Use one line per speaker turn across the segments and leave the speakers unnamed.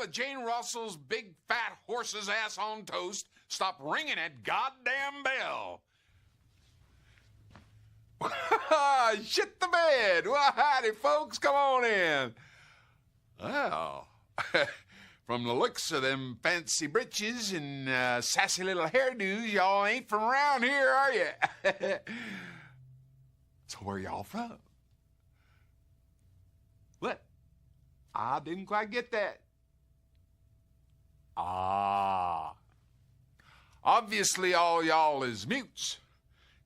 of Jane Russell's big fat horse's ass on toast, stop ringing that goddamn bell. Shit the bed. Well, howdy, folks. Come on in. Well, from the looks of them fancy breeches and sassy little hairdos, y'all ain't from around here, are you? So where y'all from? What? I didn't quite get that. Ah. Obviously all y'all is mutes,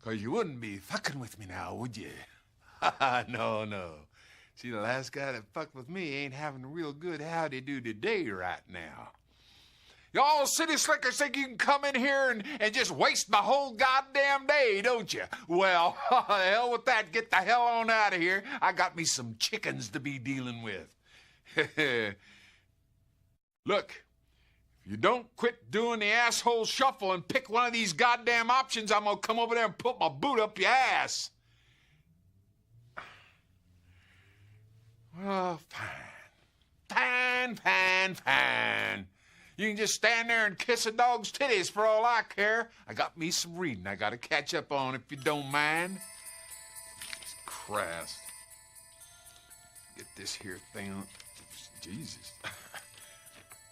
'cause you wouldn't be fucking with me now, would you? No, no. See, the last guy that fucked with me ain't having a real good howdy-do today right now. Y'all city slickers think you can come in here and just waste my whole goddamn day, don't you? Well, the hell with that. Get the hell on out of here. I got me some chickens to be dealing with. Look, if you don't quit doing the asshole shuffle and pick one of these goddamn options, I'm gonna come over there and put my boot up your ass. Well, fine. Fine. You can just stand there and kiss a dog's titties for all I care. I got me some reading I gotta catch up on if you don't mind. Jesus Christ. Get this here thing on. Jesus.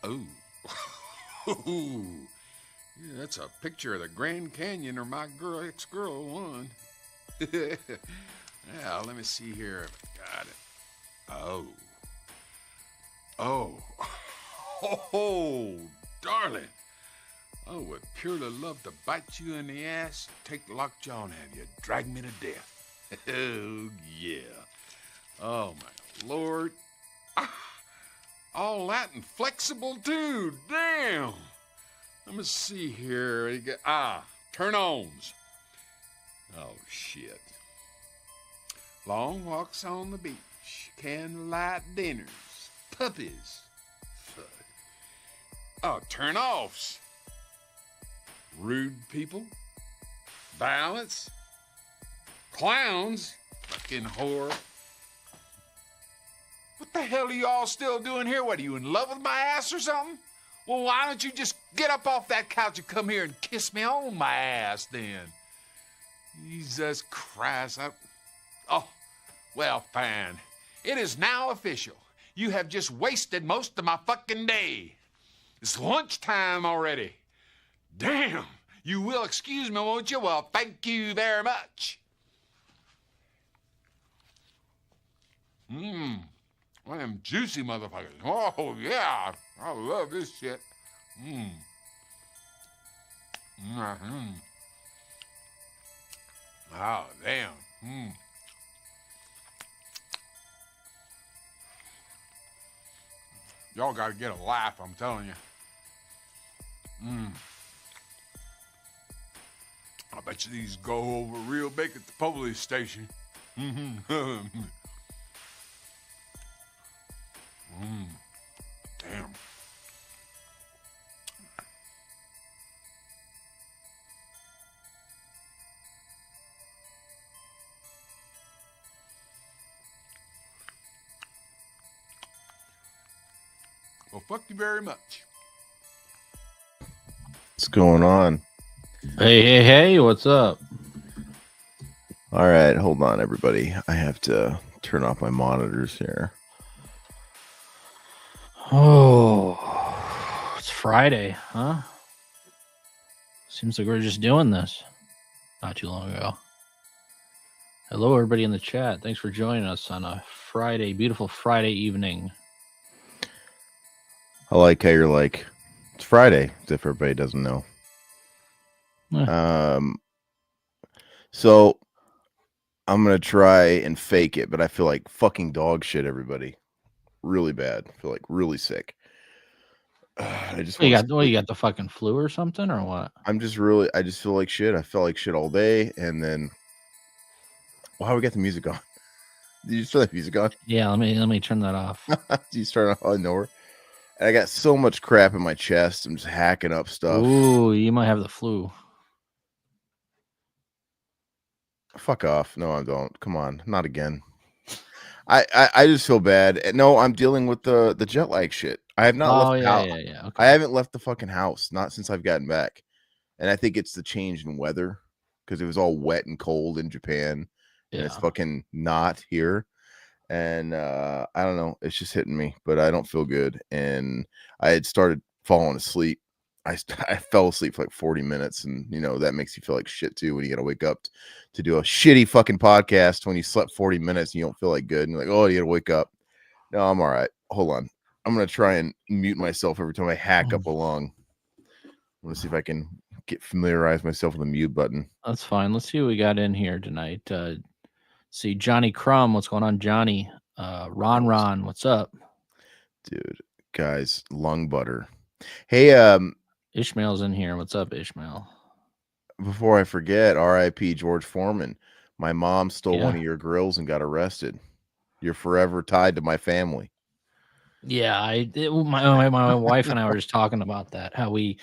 Oh. Yeah, that's a picture of the Grand Canyon or my ex-girl one. Now, let me see here if I got it. Oh, darling. I would purely love to bite you in the ass, take the lockjaw and have you drag me to death. Oh, yeah. Oh, my Lord. All that and flexible, too. Damn. Let me see here. Turn-ons. Oh, shit. Long walks on the beach, candlelight dinners, puppies. Fuck. Oh, turn-offs. Rude people, violence, clowns, fucking whore. What the hell are you all still doing here? What, are you in love with my ass or something? Well, why don't you just get up off that couch and come here and kiss me on my ass then? Jesus Christ. Oh, well, fine. It is now official. You have just wasted most of my fucking day. It's lunchtime already. Damn. You will excuse me, won't you? Well, thank you very much. One of them juicy motherfuckers. Oh, yeah. I love this shit. Oh, damn. Y'all gotta get a laugh, I'm telling you. I bet you these go over real big at the police station. Damn. Well, fuck you very much.
What's going on?
Hey, what's up?
All right, hold on, everybody. I have to turn off my monitors here.
Oh, it's Friday, huh? Seems like we're just doing this not too long ago. Hello, everybody in the chat. Thanks for joining us on a Friday, beautiful Friday evening.
I like how you're like, it's Friday, as if everybody doesn't know. So I'm going to try and fake it, but I feel like fucking dog shit, everybody. Really bad. I feel like really sick. I just
you got the fucking flu or something or what?
I just feel like shit. I felt like shit all day, and then wow, we got the music on. Did you turn that music on?
Yeah, let me turn that off.
You start out of nowhere. And I got so much crap in my chest. I'm just hacking up stuff.
Ooh, you might have the flu.
Fuck off. No, I don't. Come on, not again. I just feel bad. No, I'm dealing with the jet lag shit. I have not left
Oh
the
yeah,
house.
yeah.
I
Okay.
haven't left the fucking house, not since I've gotten back. And I think it's the change in weather because it was all wet and cold in Japan, and it's
Yeah.
fucking not here. And I don't know, it's just hitting me, but I don't feel good. And I had started falling asleep. I fell asleep for like 40 minutes, and you know that makes you feel like shit too when you gotta wake up to do a shitty fucking podcast when you slept 40 minutes and you don't feel like good, and you're like, oh, you gotta wake up. No, I'm all right. Hold on, I'm gonna try and mute myself every time I hack up a lung. I'm gonna see if I can familiarize myself with the mute button.
That's fine. Let's see what we got in here tonight. See Johnny Crumb, what's going on, Johnny? Ron, what's up?
Dude, guys, lung butter. Hey,
Ishmael's in here. What's up, Ishmael?
before I forget, R.I.P. George Foreman. My mom stole one of your grills and got arrested. You're forever tied to my family.
Yeah, my wife and I were just talking about that. How we,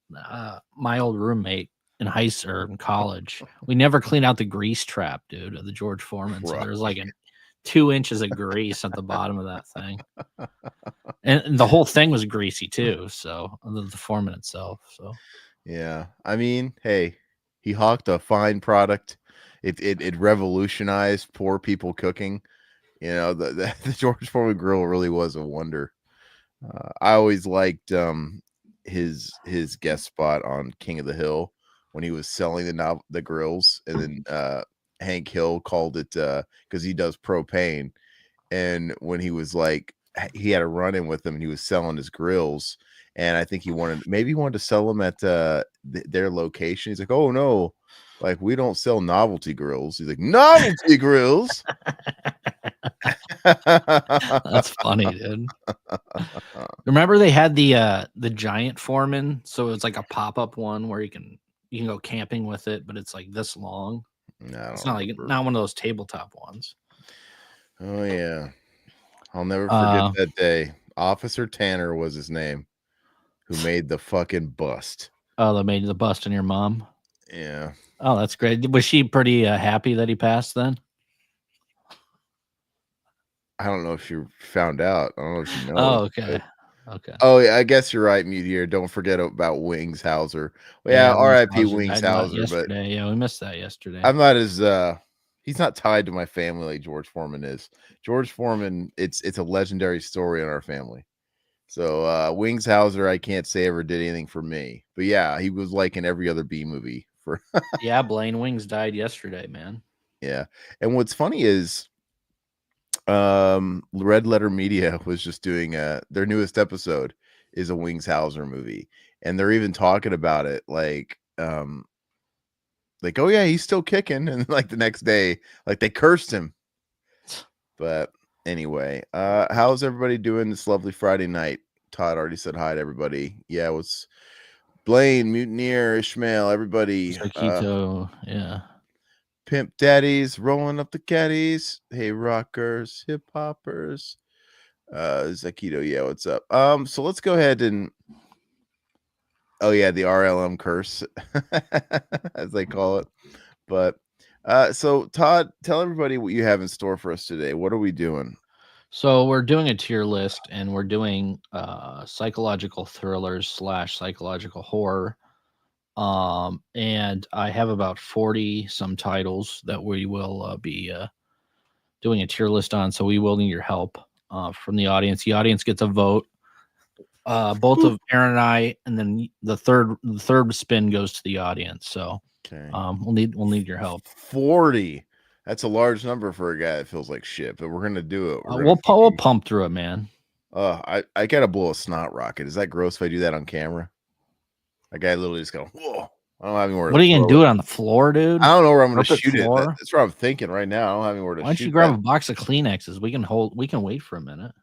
my old roommate in in college, we never cleaned out the grease trap, dude, of the George Foreman. So there was like 2 inches of grease at the bottom of that thing, and the whole thing was greasy too. So the Foreman itself. So
yeah, I mean, hey, he hawked a fine product. It revolutionized poor people cooking. You know, the George Foreman grill really was a wonder. I always liked his guest spot on King of the Hill when he was selling the grills, and then Hank Hill called it because he does propane, and when he was like he had a run-in with him and he was selling his grills, and I think he wanted to sell them at their location. He's like, oh no, like we don't sell novelty grills. He's like, novelty grills.
that's funny, dude. Remember they had the giant Foreman, so it's like a pop-up one where you can go camping with it, but it's like this long.
No,
It's not not one of those tabletop ones.
Oh yeah, I'll never forget that day. Officer Tanner was his name, who made the fucking bust.
Oh, they made the bust on your mom.
Yeah.
Oh, that's great. Was she pretty happy that he passed then?
I don't know if you found out. I don't know if she knows.
Oh, okay. Okay.
Oh, yeah, I guess you're right, Mute here. Don't forget about Wings Hauser. Well, yeah, R.I.P. Wings Hauser. But
yeah, we missed that yesterday.
I'm not as he's not tied to my family like George Foreman is. George Foreman, it's a legendary story in our family. So Wings Hauser, I can't say ever did anything for me. But yeah, he was like in every other B movie for
yeah, Blaine Wings died yesterday, man.
Yeah. And what's funny is Red Letter Media was just doing their newest episode is a Wings Hauser movie, and they're even talking about it like oh yeah, he's still kicking, and like the next day like they cursed him. But anyway, how's everybody doing this lovely Friday night? Todd already said hi to everybody. Yeah, what's Blaine, Mutineer, Ishmael, everybody.
Keto, yeah.
Pimp daddies rolling up the caddies. Hey rockers, hip hoppers. Zakito, yeah, what's up? So let's go ahead and oh yeah, the RLM curse, as they call it. But so Todd, tell everybody what you have in store for us today. What are we doing?
So we're doing a tier list, and we're doing psychological thrillers / psychological horror. And I have about 40 some titles that we will be doing a tier list on. So we will need your help from the audience. The audience gets a vote. Both of Aaron and I, and then the third spin goes to the audience. So
okay.
we'll need your help.
40. That's a large number for a guy that feels like shit, but we're gonna do it.
We'll pump through it, man.
I gotta blow a snot rocket. Is that gross if I do that on camera? A guy literally just go, whoa. I don't have anywhere.
What are you gonna do it on the floor, dude?
I don't know where I'm gonna shoot it. That's what I'm thinking right now. I don't have anywhere to shoot.
Why don't you grab a box of Kleenexes? We can wait for a minute.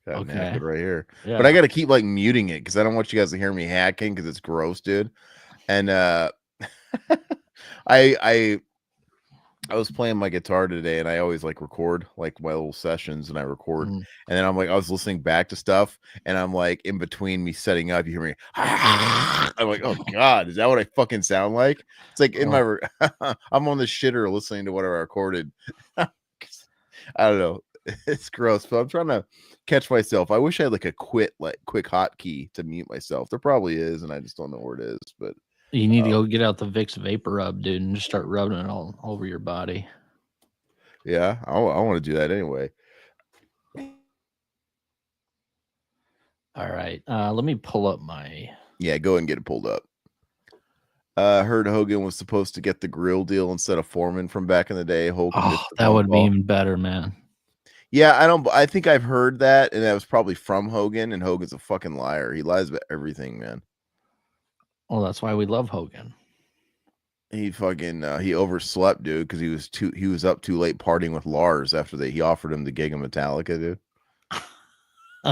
Got a napkin right here.
Yeah.
But I gotta keep like muting it because I don't want you guys to hear me hacking because it's gross, dude. And I was playing my guitar today, and I always like record like my little sessions, and I record, and then I'm like, I was listening back to stuff, and I'm like, in between me setting up, you hear me, I'm like, oh god, is that what I fucking sound like? It's like in my, I'm on the shitter listening to what I recorded. I don't know. It's gross, but I'm trying to catch myself. I wish I had like a quick hotkey to mute myself. There probably is, and I just don't know where it is. But
You need to go get out the Vicks Vapor Rub, dude, and just start rubbing it all over your body.
yeah, I want to do that anyway.
All right, let me pull up my.
Yeah, go ahead and get it pulled up. Heard Hogan was supposed to get the grill deal instead of Foreman from back in the day.
That would be even better, man.
Yeah, I think I've heard that, and that was probably from Hogan, and Hogan's a fucking liar. He lies about everything, man.
Well, that's why we love Hogan.
He fucking he overslept, dude, because he was up too late partying with Lars after he offered him the gig in Metallica, dude.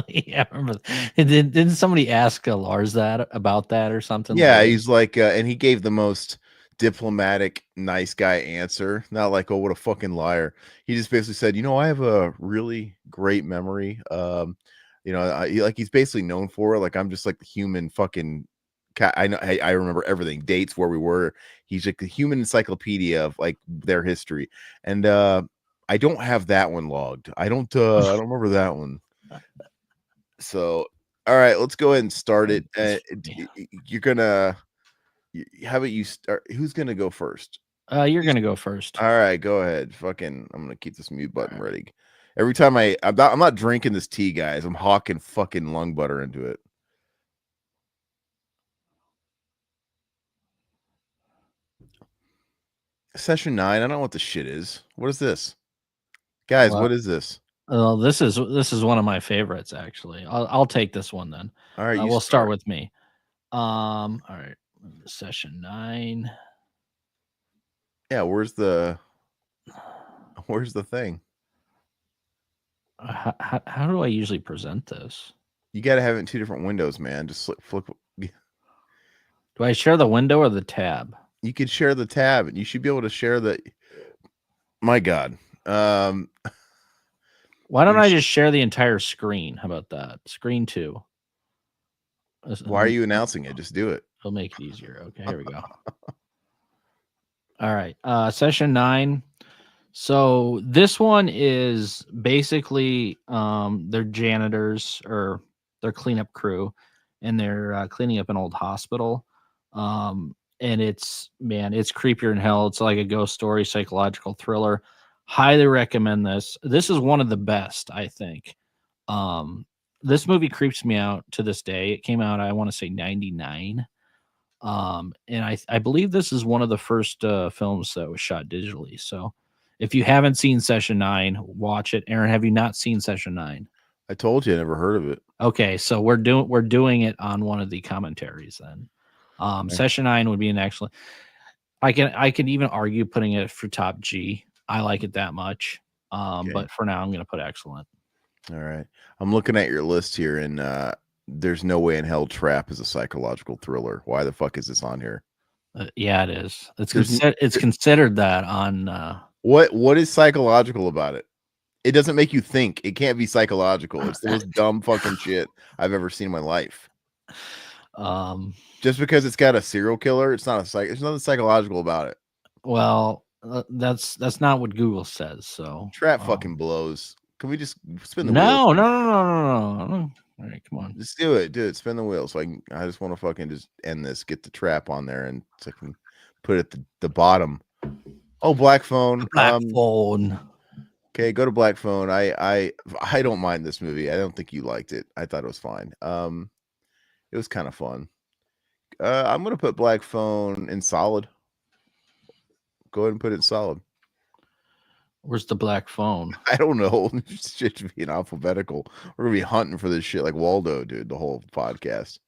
Yeah, I remember. Didn't somebody ask Lars about that or something?
Yeah, like, he's like, and he gave the most diplomatic, nice guy answer. Not like, oh, what a fucking liar. He just basically said, I have a really great memory. He's basically known for it. Like, I'm just like the human fucking. I know. I remember everything, dates, where we were. He's like the human encyclopedia of like their history, and I don't have that one logged. I don't remember that one. So, all right, let's go ahead and start it. You're gonna. How about you start? Who's gonna go first?
You're gonna go first.
All right, go ahead. Fucking, I'm gonna keep this mute button ready. Every time I'm not drinking this tea, guys. I'm hawking fucking lung butter into it. Session 9. I don't know what the shit is. What is this, guys? What is this?
This is one of my favorites, actually. I'll take this one then.
All right,
we'll start with me. All right, Session 9.
Yeah, where's the thing?
How do I usually present this?
You got to have it in two different windows, man. Just flip.
Do I share the window or the tab?
You could share the tab, and you should be able to share the. My God.
Why don't I just share the entire screen? How about that? Screen 2.
Why are you announcing it? Just do it.
It'll make it easier. Okay, here we go. All right. Session 9. So this one is basically they're janitors or their cleanup crew, and they're cleaning up an old hospital. And it's creepier than hell. It's like a ghost story, psychological thriller. Highly recommend this. This is one of the best, I think. This movie creeps me out to this day. It came out, I want to say 99. And I believe this is one of the first films that was shot digitally. So if you haven't seen Session 9, watch it. Aaron, have you not seen Session 9?
I told you I never heard of it.
Okay, so we're doing it on one of the commentaries then. Okay. Session 9 would be an excellent. I can even argue putting it for top G. I like it that much. Okay. But for now, I'm going to put excellent.
All right. I'm looking at your list here, and there's no way in hell Trap is a psychological thriller. Why the fuck is this on here?
Yeah, it is. It's considered that on.
What is psychological about it? It doesn't make you think. It can't be psychological. It's the most dumb fucking shit I've ever seen in my life. Just because it's got a serial killer, it's not there's nothing psychological about it.
Well, that's not what Google says. So
Trap fucking blows. Can we just spin the
wheel? No. All right, come on.
Just do it. Spin the wheel. So I just want to fucking just end this. Get the Trap on there and so I can put it at the bottom. Oh, Black Phone.
Black Phone.
Okay, go to Black Phone. I don't mind this movie. I don't think you liked it. I thought it was fine. It was kind of fun. I'm gonna put Black Phone in solid. Go ahead and put it in solid.
Where's the Black Phone?
I don't know. Shit should be in alphabetical. We're gonna be hunting for this shit like Waldo, dude. The whole podcast.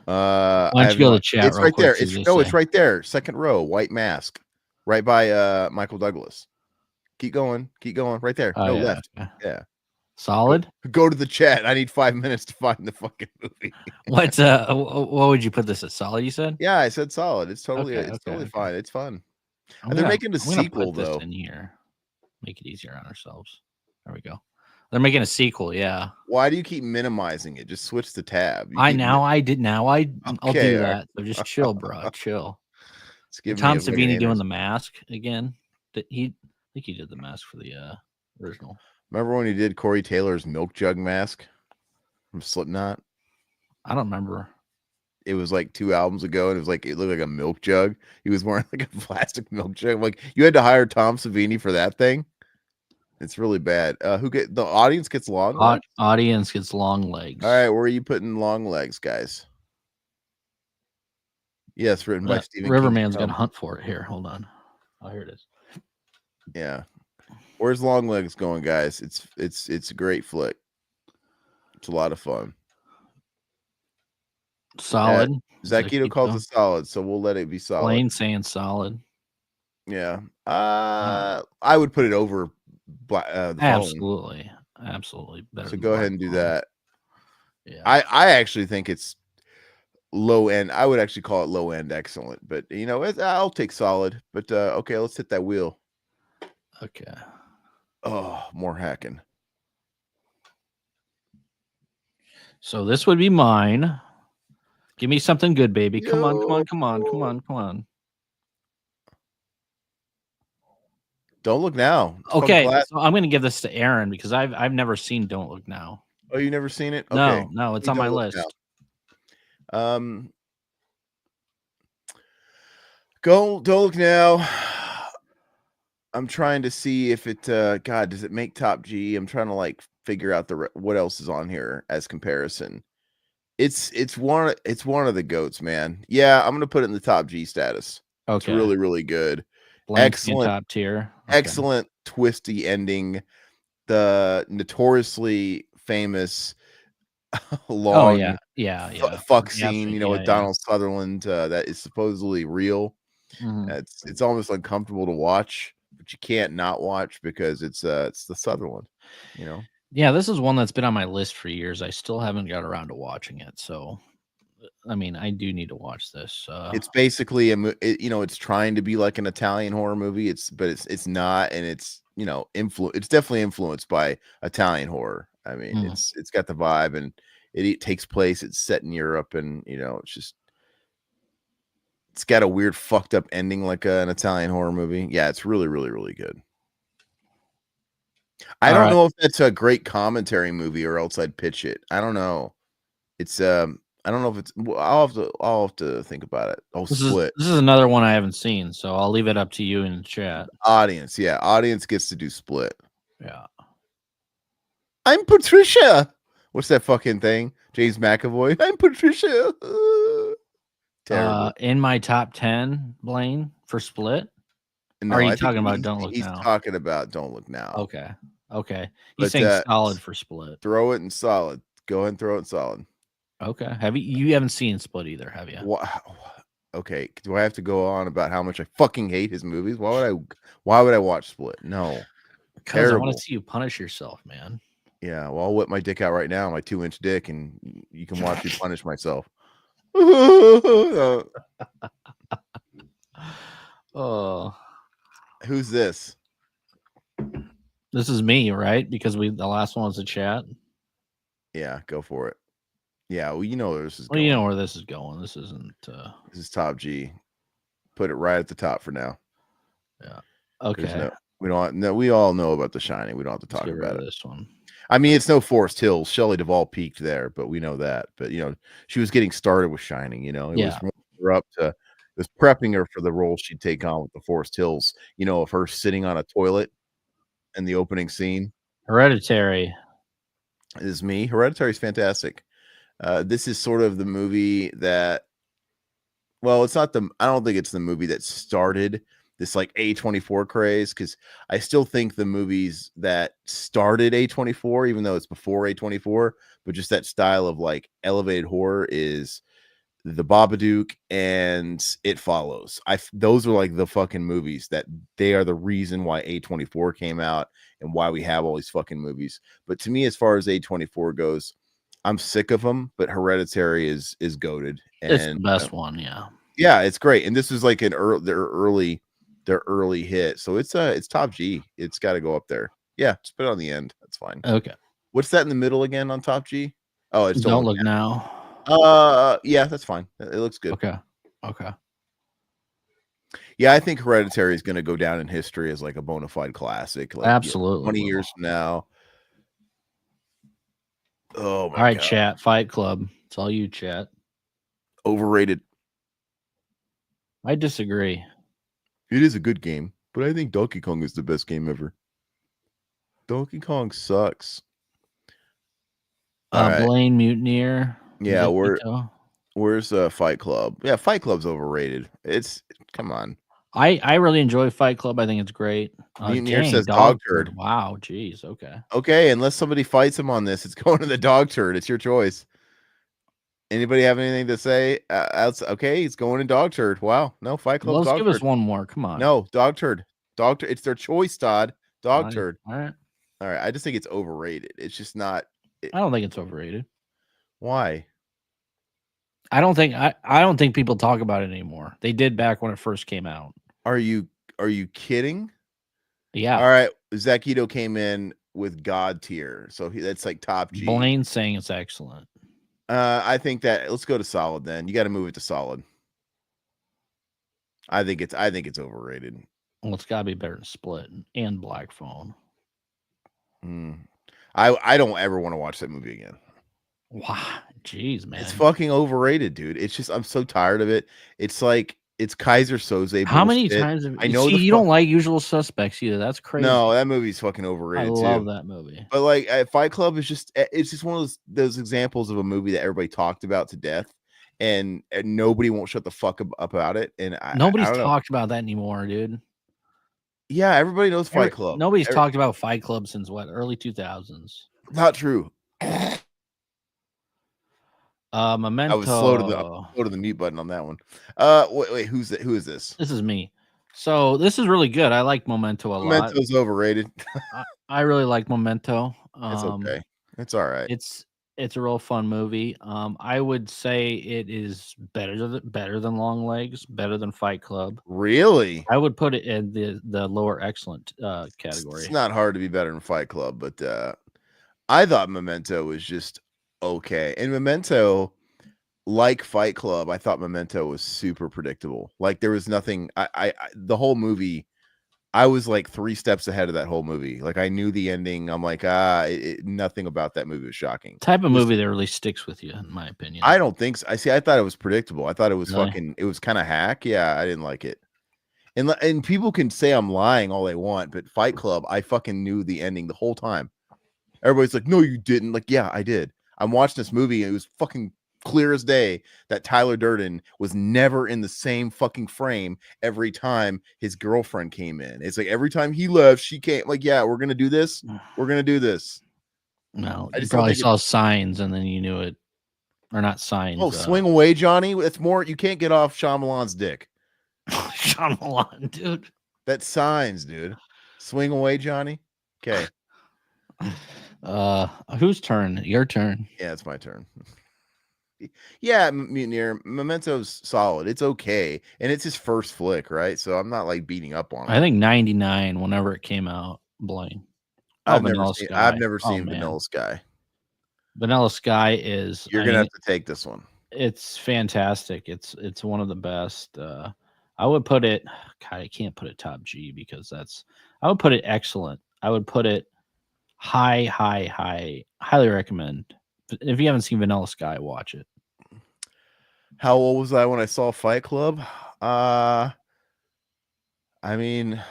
Why don't you go to the chat?
It's right there. It's right there. Second row, white mask, right by Michael Douglas. Keep going. Right there.
Oh, yeah.
Left.
Okay.
Yeah.
Solid.
Go to the chat. I need 5 minutes to find the fucking movie.
What would you put this at? Solid, you said?
Yeah, I said solid. It's totally totally fine. It's fun. They're making a sequel though.
In here. Make it easier on ourselves. There we go. They're making a sequel, yeah.
Why do you keep minimizing it? Just switch the tab.
I'll do that. So just chill, bro. Chill. Tom Savini doing the mask again. I think he did the mask for the original.
Remember when he did Corey Taylor's milk jug mask from Slipknot?
I don't remember.
It was like 2 albums ago, and it was like it looked like a milk jug. He was wearing like a plastic milk jug. Like you had to hire Tom Savini for that thing. It's really bad. The audience gets long legs?
Audience gets long legs.
All right, where are you putting long legs, guys? Yes, written by Stephen
Riverman's
King.
gonna hunt for it here. Hold on. Oh, here it is.
Yeah. Where's Long Legs going, guys? It's a great flick. It's a lot of fun.
Solid.
Zakito calls it solid, so we'll let it be solid.
Blaine saying solid.
Yeah. I would put it over the
absolutely. Absolutely.
Better. So go ahead and do that.
Yeah.
I actually think it's low end. I would actually call it low end excellent, but you know, I'll take solid. But okay, let's hit that wheel.
Okay.
Oh, more hacking.
So this would be mine. Give me something good, baby. Come on.
Don't Look Now. It's
okay, so I'm going to give this to Aaron because I've never seen Don't Look Now.
Oh, you never seen it? Okay.
No, it's on my list.
Don't Look Now. I'm trying to see if it God, does it make top G? I'm trying to like figure out what else is on here as comparison. It's one of the goats, man. Yeah, I'm gonna put it in the top G status. Okay. It's really, really good. Excellent
top tier. Okay.
Excellent twisty ending. The notoriously famous long fuck scene, you know, with Donald Sutherland that is supposedly real. Mm-hmm. It's almost uncomfortable to watch, but you can't not watch because it's the Sutherland, you know.
Yeah, this is one that's been on my list for years. I still haven't got around to watching it, so I mean, I do need to watch this.
It's basically it's trying to be like an Italian horror movie. But it's not, and it's it's definitely influenced by Italian horror. I mean, it's got the vibe, and it takes place. It's set in Europe, and it's got a weird fucked up ending like an Italian horror movie. Yeah, it's really, really, really good. I don't know if that's a great commentary movie or else I'd pitch it. I don't know. It's I don't know if it's. I'll have to think about it. Split.
This is another one I haven't seen, so I'll leave it up to you in the chat.
Audience gets to do Split.
Yeah.
I'm Patricia. What's that fucking thing? James McAvoy. I'm Patricia. Terrible.
In my top 10, Blaine, for Split.
No,
are you talking about Don't Look Now?
He's talking about Don't Look Now.
Okay. He's saying solid for Split.
Throw it in solid. Go ahead and throw it in solid.
Okay. You haven't seen Split either, have you?
Okay. Do I have to go on about how much I fucking hate his movies? Why would I watch Split? No.
Because I want to see you punish yourself, man.
Yeah. Well, I'll whip my dick out right now, my 2-inch dick, and you can watch me punish myself.
Oh.
Who's this?
This is me, right? Because the last one was a chat.
Yeah, go for it. Yeah, well, you know where this is
going. You know where this is going. This isn't
this is top G. Put it right at the top for now.
Yeah. Okay.
We all know about The Shining. We don't have to talk about it.
This one.
I mean, it's no Forest Hills. Shelley Duvall peaked there, but we know that. But she was getting started with Shining, it was prepping her for the role she'd take on with the Forest Hills, of her sitting on a toilet in the opening scene.
Hereditary.
This is me. Hereditary is fantastic. This is sort of the movie that, it's not I don't think it's the movie that started this like A24 craze, because I still think the movies that started A24, even though it's before A24, but just that style of like elevated horror is The Babadook and It Follows. Those are like the fucking movies that they are the reason why A24 came out and why we have all these fucking movies. But to me, as far as A24 goes, I'm sick of them, but Hereditary is goated.
It's the best one, yeah.
Yeah, it's great. And this is like their early hit. So it's top G. It's got to go up there. Yeah, just put it on the end. That's fine.
Okay.
What's that in the middle again on top G? Oh, it's
Don't Look Now.
Yeah, that's fine. It looks good.
Okay.
Yeah, I think Hereditary is going to go down in history as like a bona fide classic. Like,
absolutely.
20 years from now, Oh my
All right,
god.
chat. Fight Club. It's all you, chat.
Overrated.
I disagree.
It is a good game, but I think Donkey Kong is the best game ever. Donkey Kong sucks. All right.
Blaine Mutineer.
Yeah,
Vicito.
where's Fight Club? Yeah, Fight Club's overrated. Come on.
I really enjoy Fight Club. I think it's great.
Mutineer
Dang,
says dog
turd.
turd.
Wow, jeez. Okay.
Okay, unless somebody fights him on this, it's going to the dog turd. It's your choice. Anybody have anything to say? Okay, it's going in dog turd. Wow. No, Fight Club.
Well, let's
Dog
give
turd.
us one more. Come on.
No, dog turd. Dog turd. It's their choice, Todd. Dog
Fine.
turd.
All right.
All right. I just think it's overrated. It's just not.
I don't think it's overrated.
Why?
I don't think people talk about it anymore. They did back when it first came out.
Are you kidding?
Yeah.
All right. Zakito came in with God tier, so that's like top G.
Blaine's saying it's excellent.
I think that let's go to solid then. You got to move it to solid. I think it's overrated.
Well, it's got to be better than Split and Black Phone.
I don't ever want to watch that movie again.
Wow, jeez, man,
it's fucking overrated, dude. It's just I'm so tired of it. It's like it's Kaiser Soze.
How many
bullshit.
times?
I know
you don't like Usual Suspects either. That's crazy.
No, that movie's fucking overrated.
I love that movie.
But like Fight Club is just one of those examples of a movie that everybody talked about to death, and nobody won't shut the fuck up about it. And
nobody's talked about that anymore, dude.
Yeah, everybody knows Fight Club.
Nobody's talked about Fight Club since what, early 2000s.
Not true.
Memento.
I was slow to the mute button on that one. Wait, who is this?
This is me. So this is really good. I like Memento a lot.
Memento's overrated.
I really like Memento.
It's okay. It's all right.
It's a real fun movie. I would say it is better than Long Legs, better than Fight Club.
Really?
I would put it in the lower excellent category.
It's not hard to be better than Fight Club, but I thought Memento was just okay. And Memento, like Fight Club, I thought Memento was super predictable. Like there was nothing. The whole movie, I was like 3 steps ahead of that whole movie. Like I knew the ending. I'm like, nothing about that movie was shocking.
Type of movie that really sticks with you, in my opinion.
I don't think so. I thought it was predictable. I thought it was
really?
it was kind of hack. Yeah, I didn't like it. And people can say I'm lying all they want, but Fight Club, I fucking knew the ending the whole time. Everybody's like, no, you didn't. Like, yeah, I did. I'm watching this movie and it was fucking clear as day that Tyler Durden was never in the same fucking frame every time his girlfriend came in. It's like every time he left, she came. Like, yeah, we're gonna do this. We're gonna do this.
No, you probably saw Signs and then you knew it, or not Signs.
Oh, Swing Away, Johnny. It's more. You can't get off Shyamalan's dick.
Shyamalan, dude.
That's Signs, dude. Swing Away, Johnny. Okay.
Whose turn? Your turn.
Yeah, it's my turn. Yeah, Mutineer. Memento's solid. It's okay, and it's his first flick, right? So I'm not like beating up on him.
I think 99, whenever it came out. Blaine.
I've never seen Vanilla Sky.
Vanilla Sky is.
You're gonna have to take this one.
It's fantastic. It's one of the best. I would put it. God, I can't put it top G because I would put it excellent. I would put it high. Highly recommend. If you haven't seen Vanilla Sky, watch it.
How old was I when I saw Fight Club? I mean,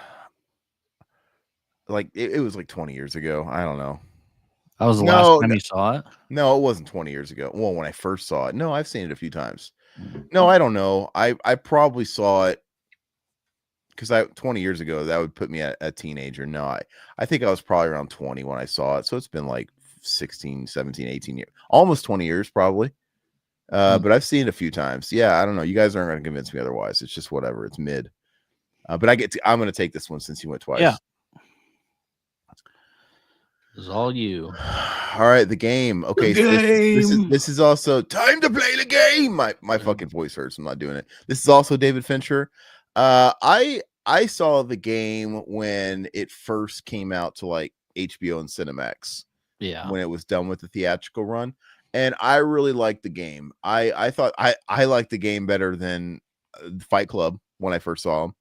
like it was like 20 years ago. I don't know.
That was the last time you saw it?
No, it wasn't 20 years ago. Well, when I first saw it. No, I've seen it a few times. No, I don't know. I probably saw it because 20 years ago, that would put me at a teenager. No, I think I was probably around 20 when I saw it. So it's been like 16, 17, 18 years. Almost 20 years, probably. But I've seen it a few times. Yeah, I don't know. You guys aren't going to convince me otherwise. It's just whatever. It's mid. But I'm going to take this one since you went twice.
Yeah. It's all you.
All right, the game. Okay, this is also time to play the game. My fucking voice hurts. I'm not doing it. This is also David Fincher. I saw the game when it first came out to like HBO and Cinemax.
Yeah.
When it was done with the theatrical run. And I really liked the game. I thought I liked the game better than Fight Club when I first saw him.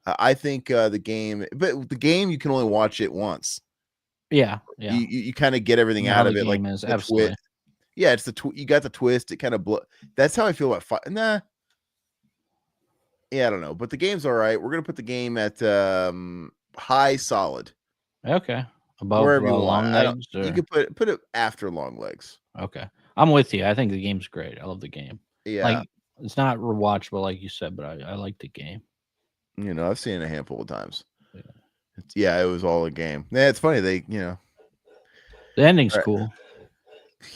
I think the game you can only watch it once.
Yeah.
You kind of get everything
How
out
the
of it, like
game is
the
absolutely.
twist. Yeah, it's you got the twist. It kind of That's how I feel about nah. Yeah, I don't know, but the game's all right. We're gonna put the game at high solid,
Okay. Above
wherever you want.
long
I don't.
legs,
You
or
can put it after long legs.
okay. I'm with you. I think the game's great. I love the game.
Yeah,
Like it's not rewatchable, like you said, but I like the game.
I've seen it a handful of times.
Yeah.
Yeah, it was all a game. Yeah, it's funny they
The ending's
all right.
cool.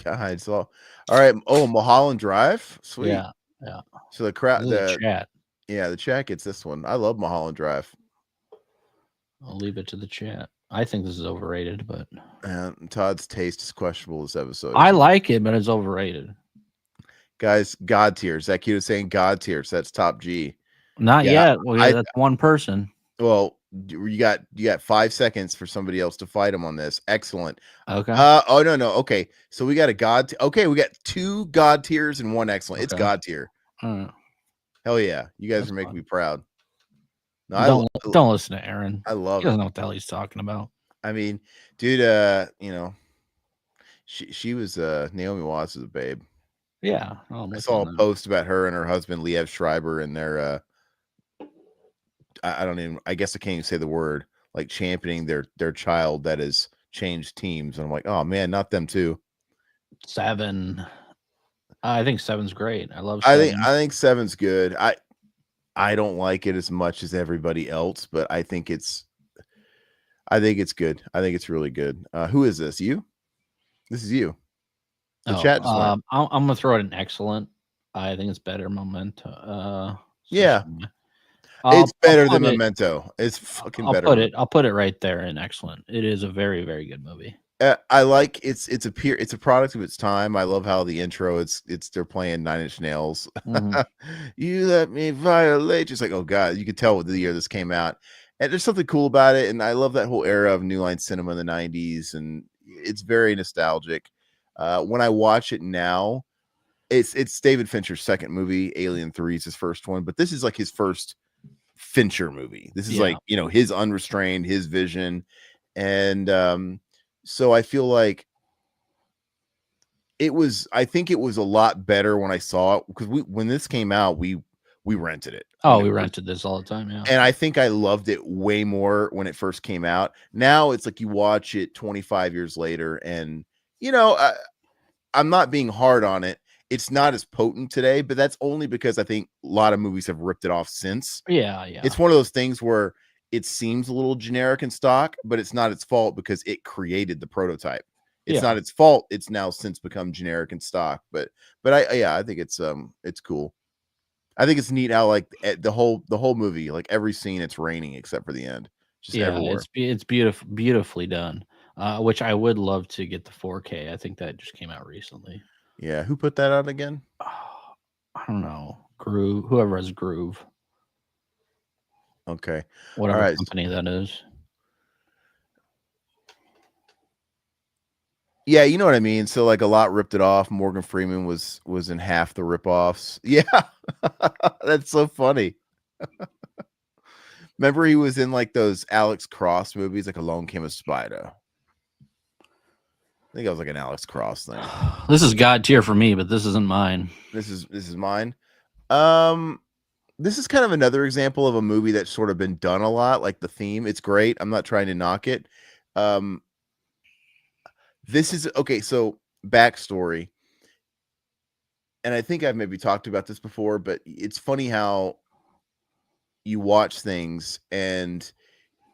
God, it's all right. Oh, Mulholland Drive, sweet.
Yeah. Yeah.
So the crowd,
This is a chat.
the chat gets this one. I love Mulholland Drive.
I'll leave it to the chat. I think this is overrated, but
Todd's taste is questionable this episode.
I like it, but it's overrated.
Guys, God tiers. That kid is saying God tiers. That's top G.
Not yet. Well, yeah, that's one person.
Well, you got 5 seconds for somebody else to fight him on this. Excellent.
Okay.
Oh no. Okay, so we got a God. Okay, we got 2 God tiers and 1 excellent. It's
Okay.
God tier. Hell yeah, you guys are making me proud.
No, don't listen to Aaron.
I love
he doesn't
it.
know what the hell he's talking about.
I mean, dude, she was Naomi Watts is a babe.
Yeah.
I saw a post about her and her husband Liev Schreiber and their I guess I can't even say the word, like championing their child that has changed teams. And I'm like, oh man, not them too.
7. I think 7's great. I love 7.
I think 7's good. I don't like it as much as everybody else, but I think it's good. I think it's really good. Who is this? You? This is you. The chat just went.
I'm gonna throw it an excellent. I think it's better Memento.
Yeah. It's better than Memento. It's fucking better.
I'll put it right there in excellent. It is a very, very good movie.
I like it's a product of its time. I love how the intro they're playing Nine Inch Nails.
Mhm.
You let me violate. Just like, oh god, you could tell what the year this came out. And there's something cool about it. And I love that whole era of New Line cinema in the 90s. And it's very nostalgic. When I watch it now, it's David Fincher's second movie. Alien 3 is his first one, but this is like his first Fincher movie. This is like, his unrestrained, his vision. And so I feel like I think it was a lot better when I saw it, because when this came out, we rented it.
Oh, we rented this all the time. Yeah.
And I think I loved it way more when it first came out. Now it's like you watch it 25 years later and, I'm not being hard on it. It's not as potent today, but that's only because I think a lot of movies have ripped it off since.
Yeah.
It's one of those things where it seems a little generic in stock, but it's not its fault because it created the prototype. It's not its fault. It's now since become generic in stock. But I think it's cool. I think it's neat how like the whole movie, like every scene, it's raining except for the end. Just everywhere.
It's beautifully done. Which I would love to get the 4K. I think that just came out recently.
Yeah, who put that out again?
I don't know. Groove, whoever has Groove.
Okay.
Whatever company that is.
Yeah, you know what I mean. So like a lot ripped it off. Morgan Freeman was in half the ripoffs. Yeah, that's so funny. Remember he was in like those Alex Cross movies, like Alone Came a Spider. I think it was like an Alex Cross thing.
This is God tier for me, but this isn't mine.
This is mine. This is kind of another example of a movie that's sort of been done a lot, like the theme. It's great. I'm not trying to knock it. This is okay. So backstory, and I think I've maybe talked about this before, but it's funny how you watch things and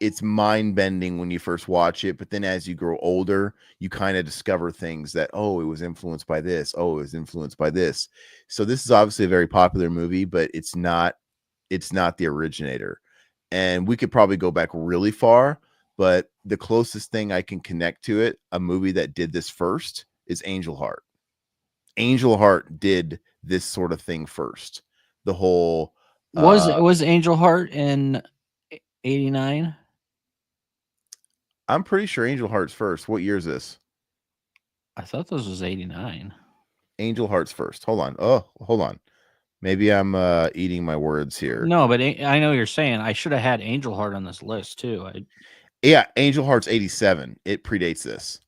it's mind bending when you first watch it, but then as you grow older, you kind of discover things that, oh, it was influenced by this. Oh, it was influenced by this. So this is obviously a very popular movie, but it's not the originator. And we could probably go back really far, but the closest thing I can connect to it, a movie that did this first, is Angel Heart. Angel Heart did this sort of thing first. The whole
was Angel Heart in 89?
I'm pretty sure Angel Heart's first. What year is this?
I thought this was 89.
Angel Heart's first. Hold on. Oh, hold on. Maybe I'm eating my words here.
No, but I know you're saying I should have had Angel Heart on this list too.
Yeah, Angel Heart's 87. It predates this.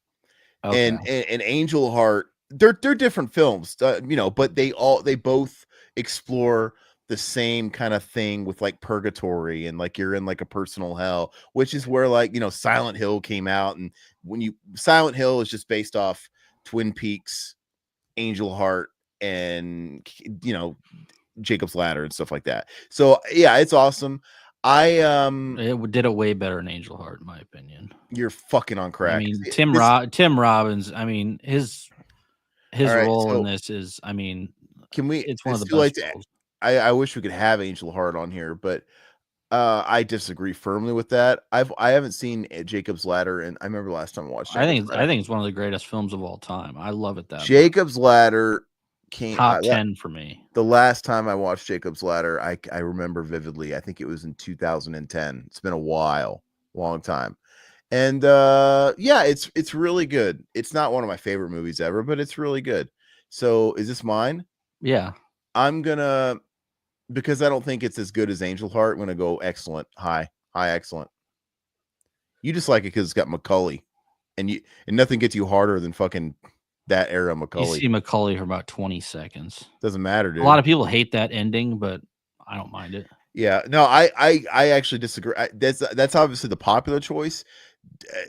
Okay.
And Angel Heart, they're different films, but they both explore the same kind of thing with like purgatory and like you're in like a personal hell, which is where like Silent Hill came out, and Silent Hill is just based off Twin Peaks, Angel Heart, and Jacob's Ladder and stuff like that. So yeah, it's awesome.
It did it way better than Angel Heart, in my opinion.
You're fucking on crack.
I mean, Tim Robbins. I mean, his
right,
role in
so
this is. I mean,
can we?
it's one of the
too late
best
to-
roles.
I wish we could have Angel Heart on here, but I disagree firmly with that. I haven't seen Jacob's Ladder, and I remember last time I watched.
I think it's one of the greatest films of all time. I love it that much.
Jacob's Ladder came
top 10 for me.
The last time I watched Jacob's Ladder, I remember vividly. I think it was in 2010. It's been a while, long time. And yeah, it's really good. It's not one of my favorite movies ever, but it's really good. So is this mine?
Yeah.
I'm gonna, because I don't think it's as good as Angel Heart, I'm gonna go excellent. High, excellent. You just like it because it's got Macaulay, and nothing gets you harder than fucking that era Macaulay.
You see Macaulay for about 20 seconds.
Doesn't matter, dude.
A lot of people hate that ending, but I don't mind it.
Yeah, no, I actually disagree. That's obviously the popular choice.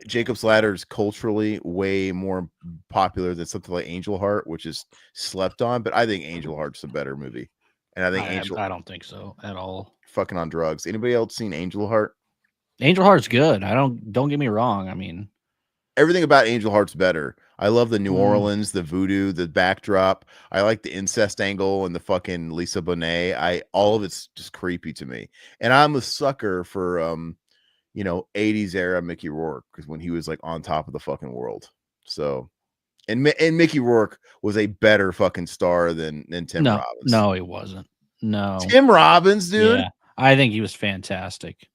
Jacob's Ladder is culturally way more popular than something like Angel Heart, which is slept on. But I think Angel Heart's a better movie, and I think
I don't think so at all.
Fucking on drugs. Anybody else seen Angel Heart?
Angel Heart's good. Don't get me wrong. I mean,
everything about Angel Heart's better. I love the New Orleans, the voodoo, the backdrop. I like the incest angle and the fucking Lisa Bonet. All of it's just creepy to me. And I'm a sucker for 80s era Mickey Rourke, because when he was like on top of the fucking world. So and Mickey Rourke was a better fucking star than Tim Robbins.
No, he wasn't. No.
Tim Robbins, dude.
Yeah, I think he was fantastic.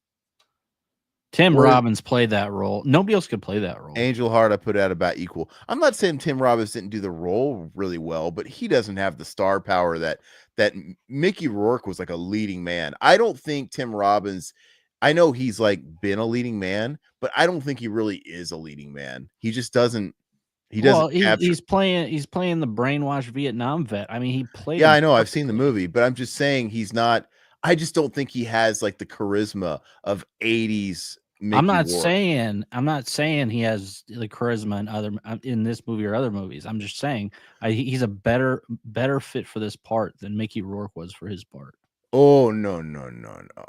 Tim Robbins played that role. Nobody else could play that role.
Angel Heart, I put out about equal. I'm not saying Tim Robbins didn't do the role really well, but he doesn't have the star power that Mickey Rourke was like a leading man. I don't think Tim Robbins, I know he's like been a leading man, but I don't think he really is a leading man. He just doesn't. He doesn't.
Well, he's playing the brainwashed Vietnam vet. I mean, he played.
Yeah, I know. I've seen the movie, but I'm just saying he's not. I just don't think he has like the charisma of 80s. Mickey
I'm not
Rourke.
saying he has the charisma in this movie or other movies. I'm just saying he's a better fit for this part than Mickey Rourke was for his part.
Oh no.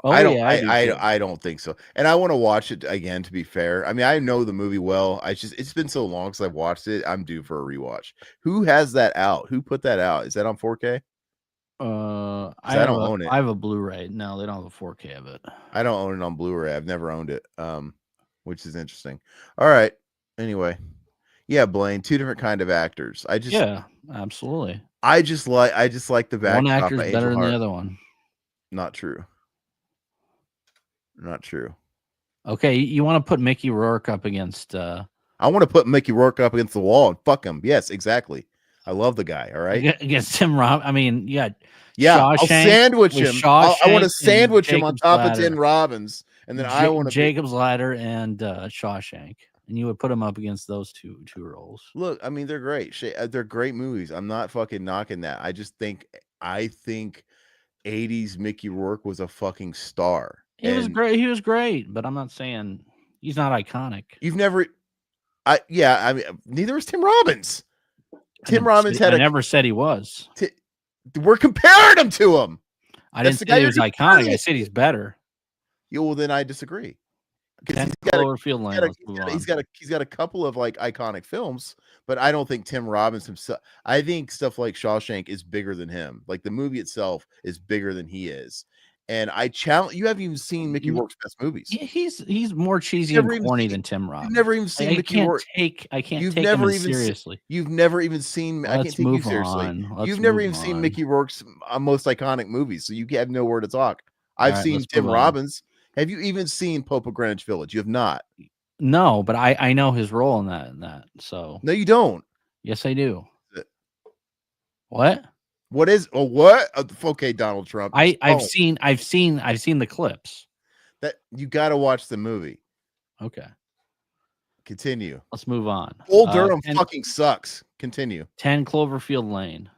Oh,
I don't think so. And I want to watch it again, to be fair. I mean, I know the movie well. It's been so long since I've watched it. I'm due for a rewatch. Who has that out? Who put that out? Is that on 4K?
I
don't own it.
I have a Blu-ray. No, they don't have a 4K of it.
I don't own it on Blu-ray. I've never owned it. Which is interesting. All right. Anyway. Yeah, Blaine, two different kind of actors.
Yeah, absolutely.
I just like the backdrop.
One actor's better than the other one.
Not true.
Okay, you want to put Mickey Rourke up against
I want to put Mickey Rourke up against the wall and fuck him. Yes, exactly. I love the guy. All right.
Against Tim Robbins. I mean, yeah.
I'll sandwich him. I want to sandwich him on top of Tim Robbins, and then I want to
Jacob's Ladder and Shawshank, and you would put him up against those two roles.
Look, I mean, they're great. They're great movies. I'm not fucking knocking that. I think 80s Mickey Rourke was a fucking star.
He was great. He was great, but I'm not saying he's not iconic.
I mean, neither was Tim Robbins. Tim Robbins
I never said he was.
We're comparing him to him.
I didn't say he was iconic. I said he's better.
Yeah, well, then I disagree.
He's
got a couple of like iconic films, but I don't think Tim Robbins himself. I think stuff like Shawshank is bigger than him. Like the movie itself is bigger than he is. And I challenge you. Haven't even seen Mickey Rourke's best movies.
He's more cheesy and corny than Tim Robbins.
You've never even seen Mickey Rourke.
I can't take him seriously.
You've never even seen. I can't take you seriously. You've never even seen Mickey Rourke's most iconic movies, so you have nowhere to talk. I've seen Tim Robbins. Have you even seen Pope of Greenwich Village? You have not.
No, but I know his role in that. So
no, you don't.
Yes, I do. What?
What is? Oh, what? Okay, Donald Trump.
I've seen the clips.
That you got to watch the movie.
Okay.
Continue.
Let's move on.
Bull Durham
10
fucking sucks. Continue.
10 Cloverfield Lane.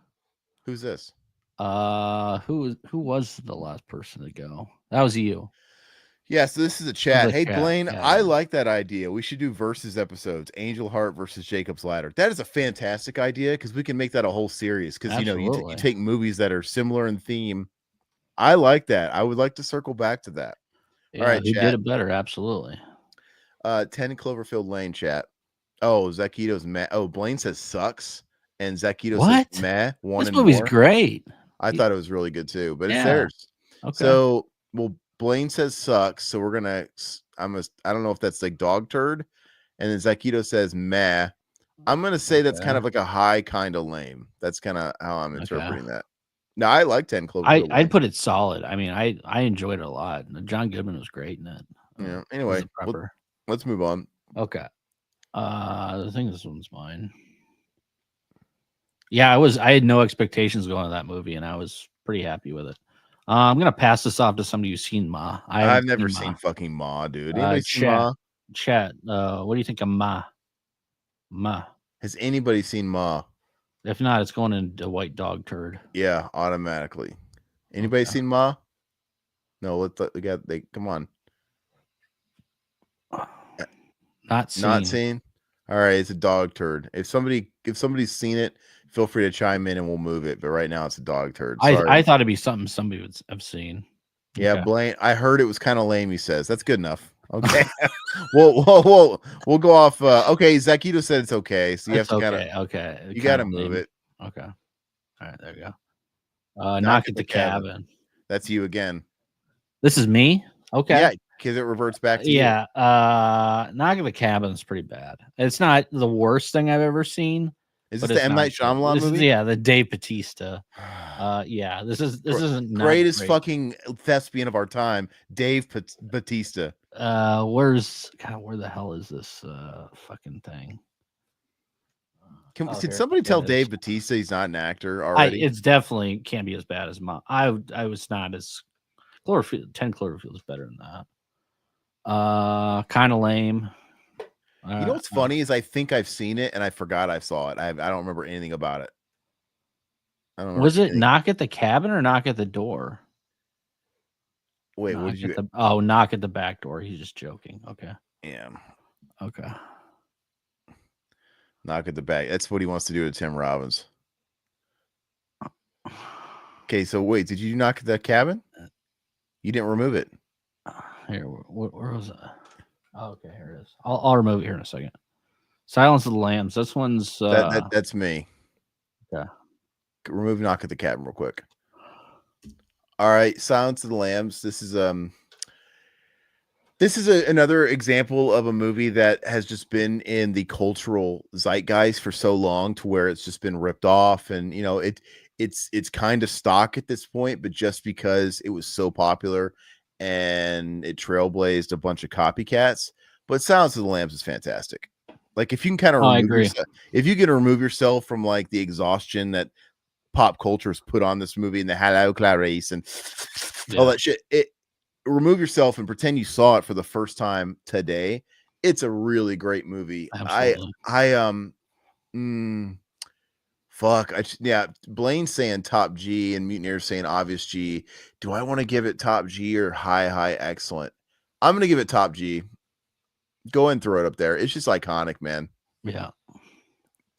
Who's this?
Who was the last person to go? That was you.
Yeah, so this is a chat.
a
Hey,
chat,
Blaine,
yeah,
I
yeah.
like that idea. We should do versus episodes. Angel Heart versus Jacob's Ladder. That is a fantastic idea because we can make that a whole series. Because, you
Absolutely.
take movies that are similar in theme. I like that. I would like to circle back to that.
Yeah,
All right,
who
chat.
did it better? Absolutely.
10 Cloverfield Lane, chat. Oh, Zakito's meh. Oh, Blaine says sucks. And Zakito
What?
says meh. One
This
and
movie's
more.
great.
I thought it was really good too, but it's
Yeah.
theirs.
Okay.
So, well, Blaine says sucks. So we're gonna. I don't know if that's like dog turd, and then Zakito says meh. I'm gonna say that's kind of like a high kind of lame. That's kind of how I'm interpreting that. No, I like 10 Cloverfield Lane.
I'd put it solid. I mean, I enjoyed it a lot. John Goodman was great in it.
Yeah. Anyway, let's move on.
Okay. I think this one's mine. Yeah, I had no expectations going to that movie, and I was pretty happy with it. I'm gonna pass this off to somebody who's seen Ma.
I've never seen fucking Ma, dude. Anybody seen Ma?
Chat. What do you think of Ma? Ma.
Has anybody seen Ma?
If not, it's going into white dog turd.
Yeah, automatically. Anybody seen Ma? No, come on.
Not seen.
All right, it's a dog turd. If somebody's seen it, feel free to chime in and we'll move it. But right now it's a dog turd. Sorry.
I thought it'd be something somebody would have seen.
Yeah, okay. Blaine, I heard it was kind of lame, he says. That's good enough. Okay. we'll go off. Okay, Zakito said it's okay. So you have to kind of you gotta move it.
Okay. All right, there we go. Knock at the cabin.
That's you again.
This is me? Okay.
Yeah, because it reverts back to
you. Knock at the cabin is pretty bad. It's not the worst thing I've ever seen.
Is this the M. Night Shyamalan movie?
The Dave Bautista. Yeah, this isn't
greatest fucking thespian of our time, Dave Bautista.
Where the hell is this fucking thing?
Can somebody tell Dave Bautista he's not an actor already?
It's definitely can't be as bad as Ma. I was not as Cloverfield. 10 Cloverfield is better than that. Kind of lame.
You know what's funny is I think I've seen it and I forgot I saw it. I don't remember anything about it. I don't know.
Was it Knock at the Cabin or Knock at the Door?
Wait, what did you?
Knock at the back door. He's just joking. Okay.
Yeah.
Okay.
Knock at the back. That's what he wants to do to Tim Robbins. Okay, so wait, did you knock at the cabin? You didn't remove it.
Here, where was it? Oh, okay, here it is. I'll remove it here in a second. Silence of the Lambs. This one's
that's me.
Okay.
Remove Knock at the Cabin real quick. All right, Silence of the Lambs. This is another example of a movie that has just been in the cultural zeitgeist for so long to where it's just been ripped off, and it's kind of stock at this point, but just because it was so popular and it trailblazed a bunch of copycats. But Silence of the Lambs is fantastic. Like if you can kind of if you can remove yourself from like the exhaustion that pop culture has put on this movie and the Hello Clarice and all that shit, remove yourself and pretend you saw it for the first time today. It's a really great movie.
Absolutely.
Blaine's saying top G and Mutineer's saying obvious G. Do I want to give it top G or high excellent? I'm gonna give it top G. Go and throw it up there. It's just iconic, man.
Yeah,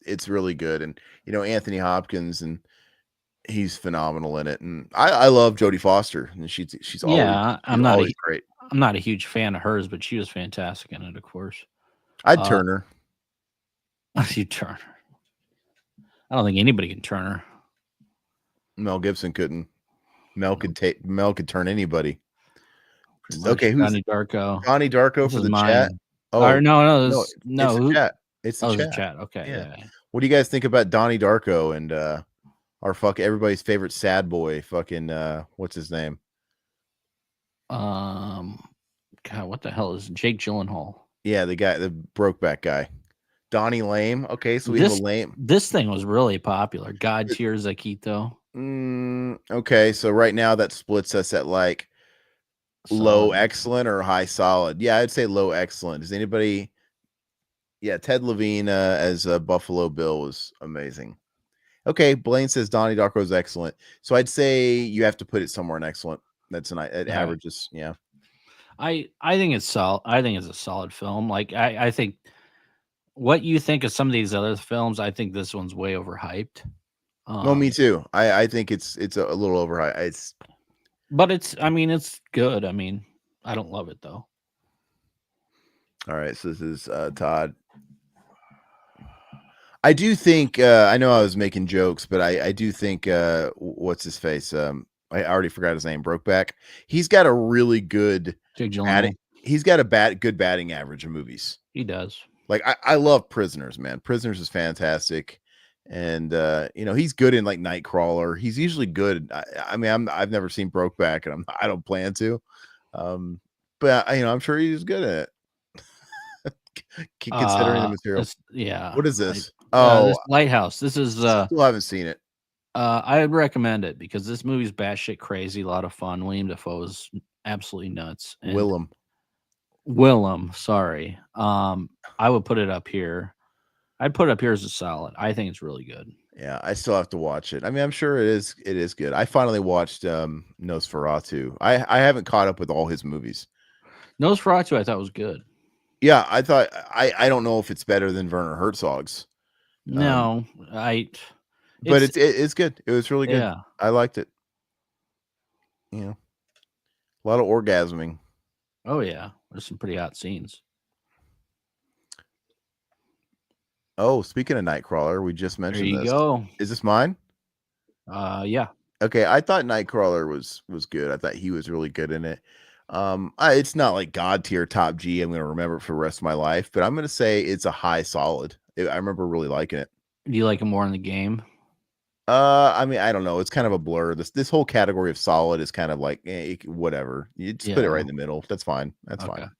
it's really good. And Anthony Hopkins, and he's phenomenal in it. And I love Jodie Foster, and she's always always great.
I'm not a huge fan of hers, but she was fantastic in it, of course.
I'd turn her.
You turn her. I don't think anybody can turn her.
Mel Gibson couldn't. Mel could turn anybody. Okay, who's
Donnie Darko?
Donnie Darko for the chat.
Oh no,
it's the chat. It's the chat.
Okay, yeah.
What do you guys think about Donnie Darko and everybody's favorite sad boy? Fucking what's his name?
God, what the hell is Jake Gyllenhaal?
Yeah, the guy, the Brokeback guy. Donnie Lame. Okay, so we have a lame.
This thing was really popular. God Tears Akito.
Okay, so right now that splits us at like Low
Solid.
excellent or high solid? Yeah, I'd say low excellent. Does anybody? Yeah, Ted Levine as Buffalo Bill was amazing. Okay, Blaine says Donnie Darko is excellent. So I'd say you have to put it somewhere in excellent. That's an
Right.
averages. Yeah.
I think it's solid. I think it's a solid film. Like I think what you think of some of these other films, I think this one's way overhyped.
No, me too. I think it's a little overhyped. It's
But I mean, it's good. I mean, I don't love it though.
all right. So this is Todd. I do think I know I was making jokes, but I do think what's his face? I already forgot his name. Brokeback. He's got a really good
Jake Gyllenhaal.
batting. He's got a good batting average in movies.
He does.
Like I love Prisoners, man. Prisoners is fantastic, and you know he's good in like Nightcrawler. He's usually good. I mean I've never seen Brokeback, and I don't plan to, but you know I'm sure he's good at it. Considering the material.
Yeah.
What is this?
This
Oh,
Lighthouse. This is
still haven't seen it.
I would recommend it because this movie's batshit crazy, a lot of fun. William Dafoe is absolutely nuts. And Willem, sorry. I would put it up here. I'd put it up here as a solid. I think it's really good.
Yeah, I still have to watch it. I mean, I'm sure it is good. I finally watched Nosferatu. I haven't caught up with all his movies.
Nosferatu I thought was good.
Yeah, I thought I don't know if it's better than Werner Herzog's.
No,
but it's good. It was really good.
Yeah.
I liked it. You know, a lot of orgasming.
Oh yeah, there's some pretty hot scenes.
Oh, speaking of Nightcrawler, we just mentioned
There you
this.
go.
Is this mine?
Yeah.
Okay, I thought Nightcrawler was good. I thought he was really good in it. It's not like God tier top G. I'm gonna remember it for the rest of my life, but I'm gonna say it's a high solid. I remember really liking it.
Do you like him more in the game?
I mean, I don't know. It's kind of a blur. This whole category of solid is kind of like whatever. You just put it right in the middle. That's fine. That's fine.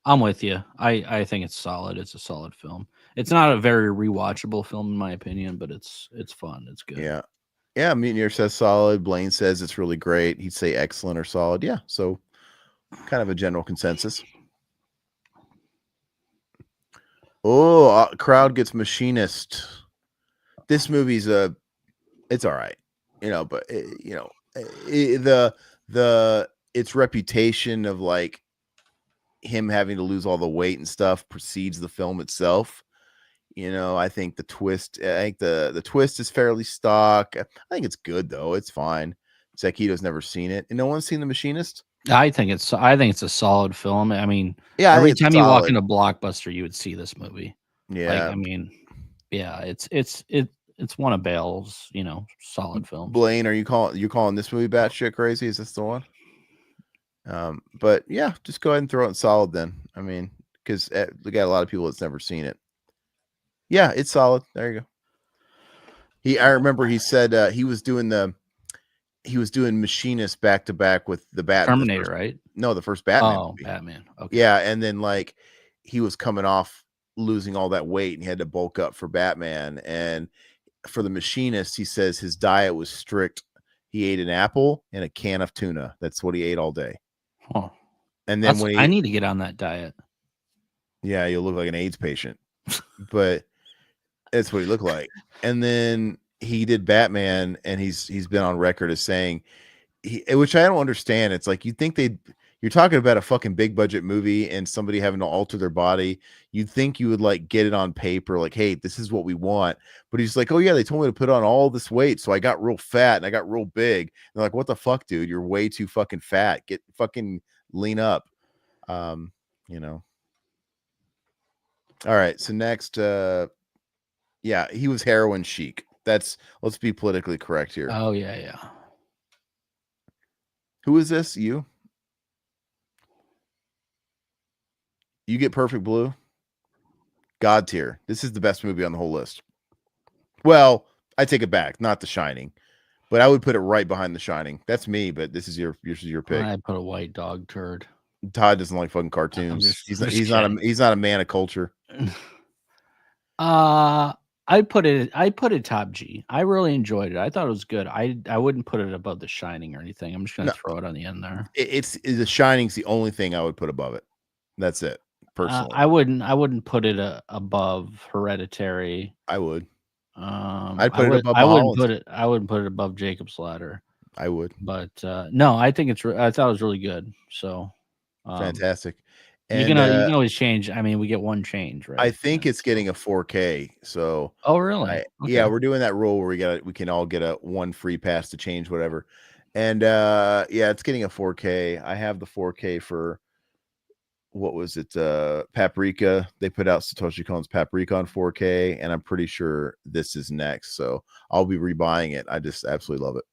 I'm with you. I think it's solid. It's a solid film. It's not a very rewatchable film in my opinion, but it's fun. It's good.
Yeah. Yeah. Mutineer says solid. Blaine says it's really great. He'd say excellent or solid. Yeah. So kind of a general consensus. Oh, crowd gets Machinist. This movie's it's all right, you know, but you know, its reputation of like him having to lose all the weight and stuff precedes the film itself. You know, I think the twist is fairly stock. I think it's good though. It's fine. Zakito's never seen it, and no one's seen The Machinist.
I think it's a solid film. I mean,
yeah,
every time you walk into Blockbuster, you would see this movie.
Yeah,
like, I mean, yeah, it's one of Bale's, you know, solid films.
Blaine, you calling this movie batshit crazy? Is this the one? But yeah, just go ahead and throw it in solid then. I mean, because we got a lot of people that's never seen it. Yeah, it's solid. There you go. I remember he said he was doing Machinist back to back with the Batman.
Terminator, right?
No, the first Batman.
Oh, movie. Batman. Okay.
Yeah, and then like he was coming off losing all that weight and he had to bulk up for Batman. And for the Machinist, he says his diet was strict. He ate an apple and a can of tuna. That's what he ate all day.
Huh.
And then
I need to get on that diet.
Yeah, you'll look like an AIDS patient. But that's what he looked like. And then he did Batman, and he's been on record as saying, which I don't understand. It's like you're talking about a fucking big budget movie and somebody having to alter their body. You'd think you would like get it on paper, like, hey, this is what we want. But he's like, oh yeah, they told me to put on all this weight, so I got real fat and I got real big. And they're like, what the fuck, dude? You're way too fucking fat. Get fucking lean up. You know. All right, so next, yeah, he was heroin chic. Let's be politically correct here.
Oh yeah.
Who is this? You get Perfect Blue. God tier. This is the best movie on the whole list. Well, I take it back. Not The Shining, but I would put it right behind The Shining. That's me, but this is your pick.
I put a white dog turd.
Todd doesn't like fucking cartoons. He's not a man of culture.
I put it top G. I really enjoyed it. I thought it was good. I wouldn't put it above The Shining or anything. I'm just gonna
No,
throw it on the end there.
it's The Shining's the only thing I would put above it. That's it, personally.
I wouldn't put it above Hereditary.
I would.
I
I'd put it above
I wouldn't
Mulholland.
put it above Jacob's Ladder.
I would.
But no, I think I thought it was really good. So
Fantastic.
you
And
can always change. I mean, we get one change, right?
I think it's getting a 4K. So
Oh, really?
yeah,
Okay.
we're doing that rule where we can all get a one free pass to change whatever. And yeah, it's getting a 4K. I have the 4K for what was it? Paprika. They put out Satoshi Kon's Paprika on 4K, and I'm pretty sure this is next. So I'll be rebuying it. I just absolutely love it.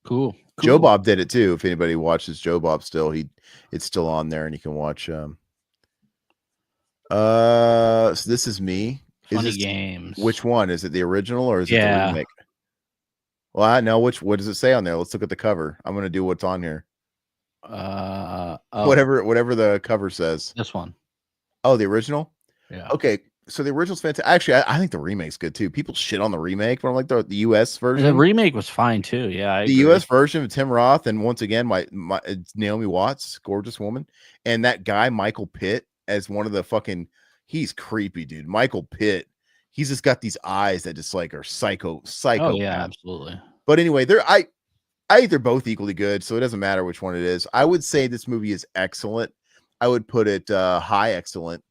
Cool.
Joe Bob did it too. If anybody watches Joe Bob still, it's still on there and you can watch. So this is me.
Funny Games.
Which one? Is it the original or is it the
Yeah.
remake? Well, I know what does it say on there? Let's look at the cover. I'm gonna do what's on here.
Oh,
Whatever the cover says.
this one.
Oh, the original?
Yeah.
Okay. So the original's fantastic. Actually, I think the remake's good too. People shit on the remake, but I'm like the US version.
The remake was fine too. Yeah.
The US version of Tim Roth, and once again, my it's Naomi Watts, gorgeous woman, and that guy Michael Pitt as one of the fucking. He's creepy, dude. Michael Pitt. He's just got these eyes that just like are psycho.
Oh yeah, absolutely.
But anyway, I think they're both equally good, so it doesn't matter which one it is. I would say this movie is excellent. I would put it high excellent.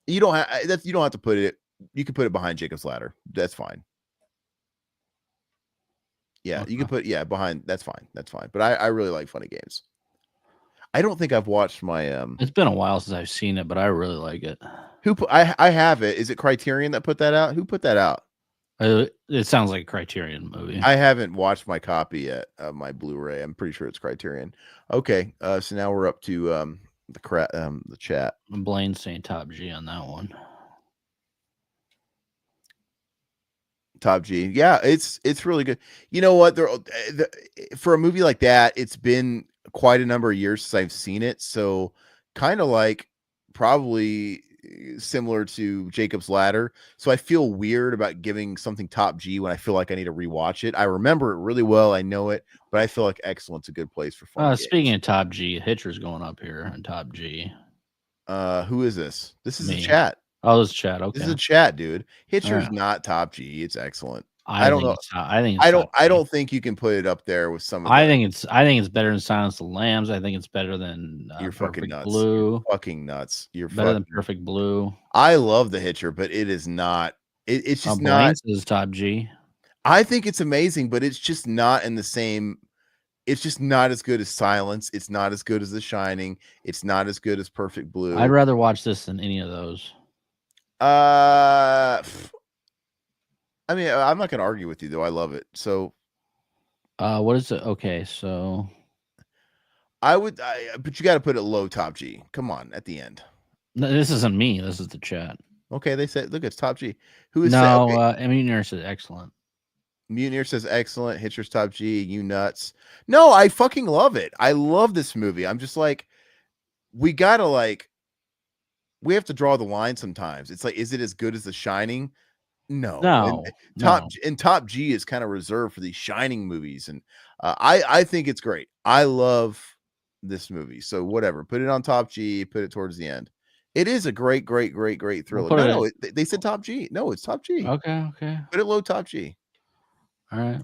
You don't have to put it. You can put it behind Jacob's Ladder. That's fine. Yeah,
Okay.
you can put behind. That's fine. That's fine. But I really like Funny Games. I don't think I've watched my
It's been a while since I've seen it, but I really like it.
I have it. Is it Criterion that put that out? Who put that out?
It sounds like a Criterion movie.
I haven't watched my copy yet of my Blu-ray. I'm pretty sure it's Criterion. Okay, so now we're up to the chat.
Blaine's saying top G on that one.
Top G. Yeah, it's really good. You know what? For a movie like that, it's been quite a number of years since I've seen it. So kind of like probably similar to Jacob's Ladder. So I feel weird about giving something top G when I feel like I need to rewatch it. I remember it really well. I know it, but I feel like excellent's a good place for fun.
Speaking of top G, Hitcher's going up here on top G.
Who is this? This is
Me.
a chat.
Oh, this is chat. Okay.
This is a chat, dude. Hitcher's not top G. It's excellent.
I don't know.
I don't think you can put it up there with some of
I think it's better than Silence of the Lambs. I think it's better than
You're fucking nuts.
Blue.
You're fucking nuts. You're
better than Perfect Blue.
I love The Hitcher, but it is not. It's just not.
Is top G.
I think it's amazing, but it's just not in the same. It's just not as good as Silence. It's not as good as The Shining. It's not as good as Perfect Blue.
I'd rather watch this than any of those.
I mean, I'm not going to argue with you though. I love it. So,
what is it? Okay, so
but you got to put it low top G. Come on, at the end.
No, this isn't me. This is the chat.
Okay, they said, look, it's top G. Who is
no? Mutineer says excellent.
Mutineer says excellent. Hitcher's top G. You nuts? No, I fucking love it. I love this movie. I'm just like, we have to draw the line sometimes. It's like, is it as good as The Shining? No. Top G is kind of reserved for these Shining movies, and I think it's great. I love this movie. So whatever, put it on top G. Put it towards the end. It is a great thriller. They said top G. No, it's top G.
Okay.
Put it low top G.
All right.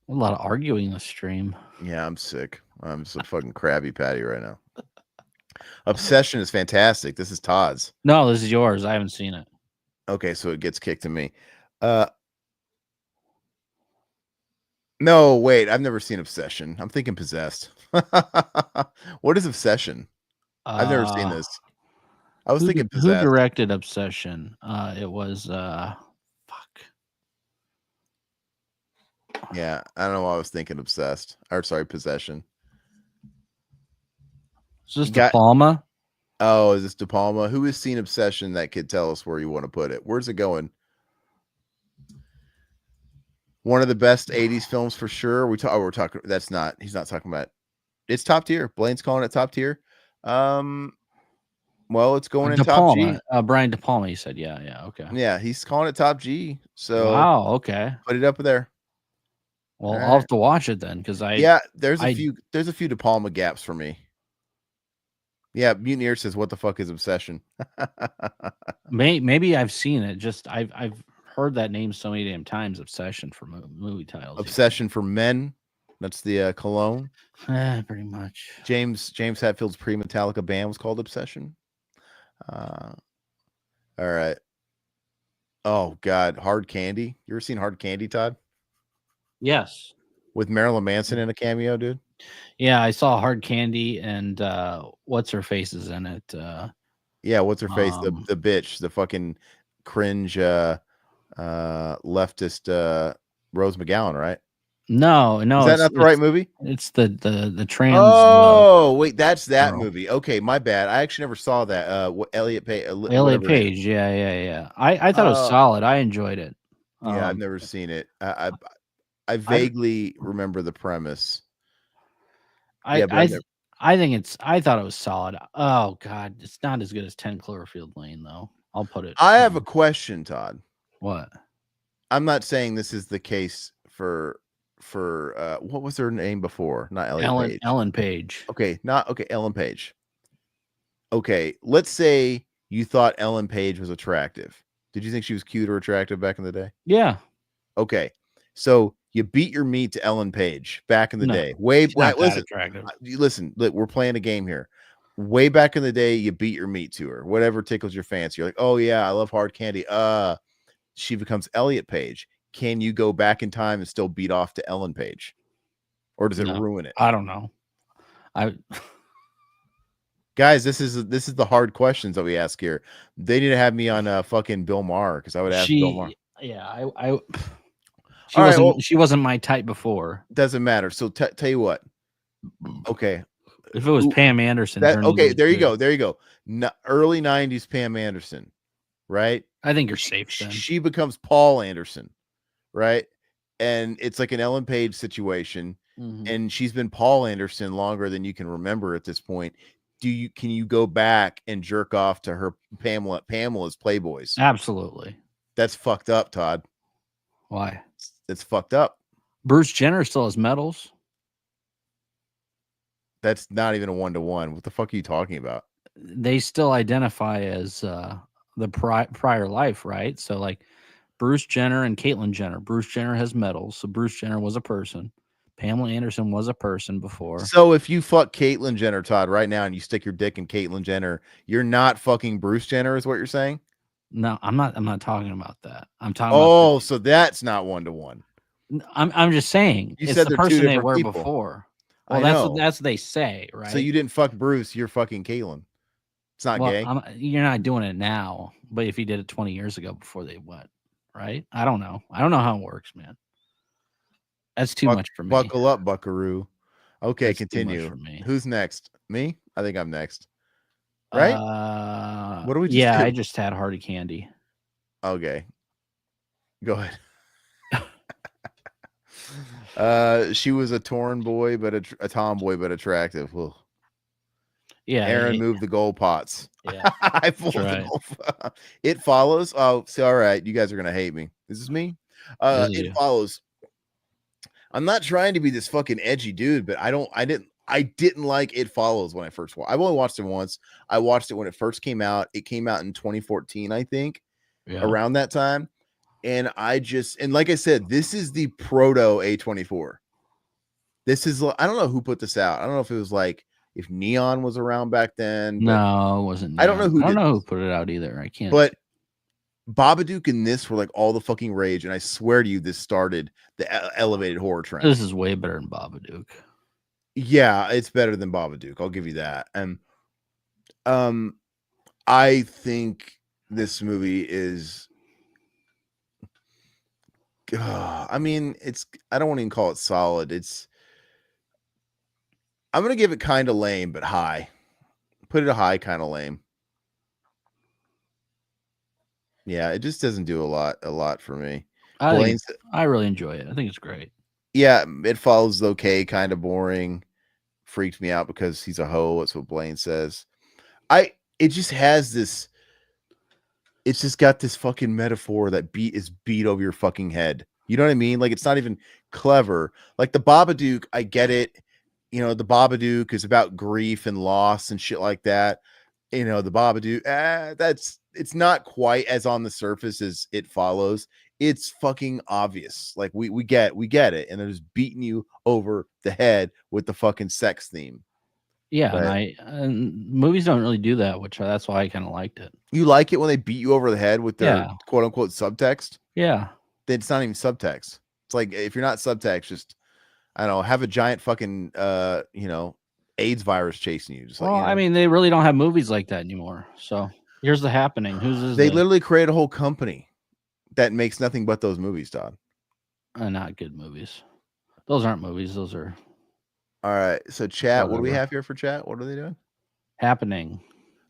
A lot of arguing in the stream.
Yeah, I'm sick. I'm so fucking Krabby Patty right now. Obsession is fantastic. This is Todd's.
No, this is yours. I haven't seen it.
Okay, so it gets kicked to me. No, wait. I've never seen Obsession. I'm thinking Possessed. What is Obsession? I've never seen this. I was thinking Possessed.
Who directed Obsession? It was fuck.
Yeah, I don't know why I was thinking Obsessed. Or sorry, Possession.
Is this De Palma?
Oh, is this De Palma? Who has seen Obsession that could tell us where you want to put it? Where's it going? One of the best 80s films for sure. We're talking. He's not talking about. It's top tier. Blaine's calling it top tier. Well, it's going in
De
top G.
Palma, Brian De Palma. You said, yeah, okay.
Yeah, he's calling it top G. So
Wow, okay.
put it up there.
Well,
All
I'll have
right.
to watch it then because
There's a few De Palma gaps for me. Yeah, Mutineer says, "What the fuck is Obsession?"
maybe I've seen it. Just I've heard that name so many damn times. Obsession for movie titles.
Obsession for Men. That's the cologne.
Pretty much.
James Hetfield's pre-Metallica band was called Obsession. All right. Oh God, Hard Candy. You ever seen Hard Candy, Todd?
Yes.
With Marilyn Manson in a cameo, dude.
Yeah, I saw Hard Candy and what's her face is in it.
Yeah, what's her face? The bitch, the fucking cringe leftist Rose McGowan, right?
No,
is that not the right movie?
It's the trans.
Oh, wait, that's that movie. Okay, my bad. I actually never saw that. Elliot Page.
Elliot Page. Yeah. I thought it was solid. I enjoyed it.
Yeah, I've never seen it. I vaguely remember the premise.
I thought it was solid. Oh God, it's not as good as 10 Cloverfield Lane though. I'll put it.
I have a question, Todd.
What?
I'm not saying this is the case for what was her name before? Not Elliot Page.
Ellen Page.
Okay, Ellen Page. Okay, let's say you thought Ellen Page was attractive. Did you think she was cute or attractive back in the day?
Yeah.
Okay, so you beat your meat to Ellen Page back in the day. Listen, we're playing a game here. Way back in the day, you beat your meat to her. Whatever tickles your fancy. You're like, oh yeah, I love Hard Candy. She becomes Elliot Page. Can you go back in time and still beat off to Ellen Page, or does it ruin it?
I don't know.
Guys, this is the hard questions that we ask here. They need to have me on fucking Bill Maher because I would ask Bill Maher.
Yeah, she wasn't my type before.
Doesn't matter. So tell you what. Okay.
If it was Pam Anderson.
Okay, there you go. Early 90s Pam Anderson, right?
I think you're safe then.
She becomes Paul Anderson, right? And it's like an Ellen Page situation. Mm-hmm. And she's been Paul Anderson longer than you can remember at this point. Can you go back and jerk off to her Pamela's Playboys?
Absolutely.
That's fucked up, Todd.
Why?
That's fucked up. Bruce
Jenner still has medals.
That's not even a 1-to-1. What the fuck are you talking about?
They still identify as the prior life, right? So like Bruce Jenner and Caitlyn Jenner. Bruce Jenner has medals, so Bruce Jenner was a person. Pamela Anderson was a person before.
So if you fuck Caitlyn Jenner, Todd, right now, and you stick your dick in Caitlyn Jenner, you're not fucking Bruce Jenner, is what you're saying?
No, I'm not talking about that. I'm talking.
Oh, so that's not 1-to-1.
I'm just saying.
You
it's
said
the person they were before. Well, that's what they say, right?
So you didn't fuck Bruce, you're fucking Caitlyn. It's not gay.
You're not doing it now, but if you did it 20 years ago before they went, right? I don't know. I don't know how it works, man. That's too much for me.
Buckle up, buckaroo. Okay, that's continue. For me. Who's next? Me? I think I'm next. Right? What do we just do?
I just had Hardy Candy.
Okay. Go ahead. She was a torn boy, but a tomboy, but attractive. Ugh.
Yeah.
Aaron moved the goal pots.
Yeah.
I pulled the goal. It Follows. Oh, so all right. You guys are gonna hate me. This is me. It Follows. I'm not trying to be this fucking edgy dude, but I didn't like It Follows when I first watched. I've only watched it once. I watched it when it first came out. It came out in 2014, I think, around that time. And like I said, this is the proto A24. This is, I don't know who put this out. I don't know if it was like, if Neon was around back then.
No, it wasn't. Neon. I don't know who put it out either. I can't.
But Babadook and this were like all the fucking rage, and I swear to you, this started the elevated horror trend.
This is way better than Babadook.
Yeah, it's better than Babadook. I'll give you that. And I think this movie is. I mean, I don't want to even call it solid. I'm gonna give it kind of lame, but high. Put it a high, kind of lame. Yeah, it just doesn't do a lot for me.
I really enjoy it. I think it's great.
Yeah, It Follows okay, kind of boring. freaked me out because he's a hoe. That's what Blaine says. It just has this. It's just got this fucking metaphor that is beat over your fucking head. You know what I mean? Like, it's not even clever. Like the Babadook, I get it. You know, the Babadook is about grief and loss and shit like that. You know, the Babadook, it's not quite as on the surface as It Follows. It's fucking obvious. Like we get it, and they're just beating you over the head with the fucking sex theme.
Yeah,
But
and movies don't really do that, which that's why I kind of liked it.
you like it when they beat you over the head with their
Yeah.
quote unquote subtext.
Yeah.
Then it's not even subtext. It's like, if you're not subtext, just, I don't know, have a giant fucking you know, AIDS virus chasing you. Just
Well,
like, you know.
I mean, they really don't have movies like that anymore. So here's The Happening. Whose is
they
this?
literally create a whole company that makes nothing but those movies, Todd.
Not good movies. Those aren't movies. Those are
All right. So chat, what do we
Whatever.
have here for chat? What are they doing?
Happening.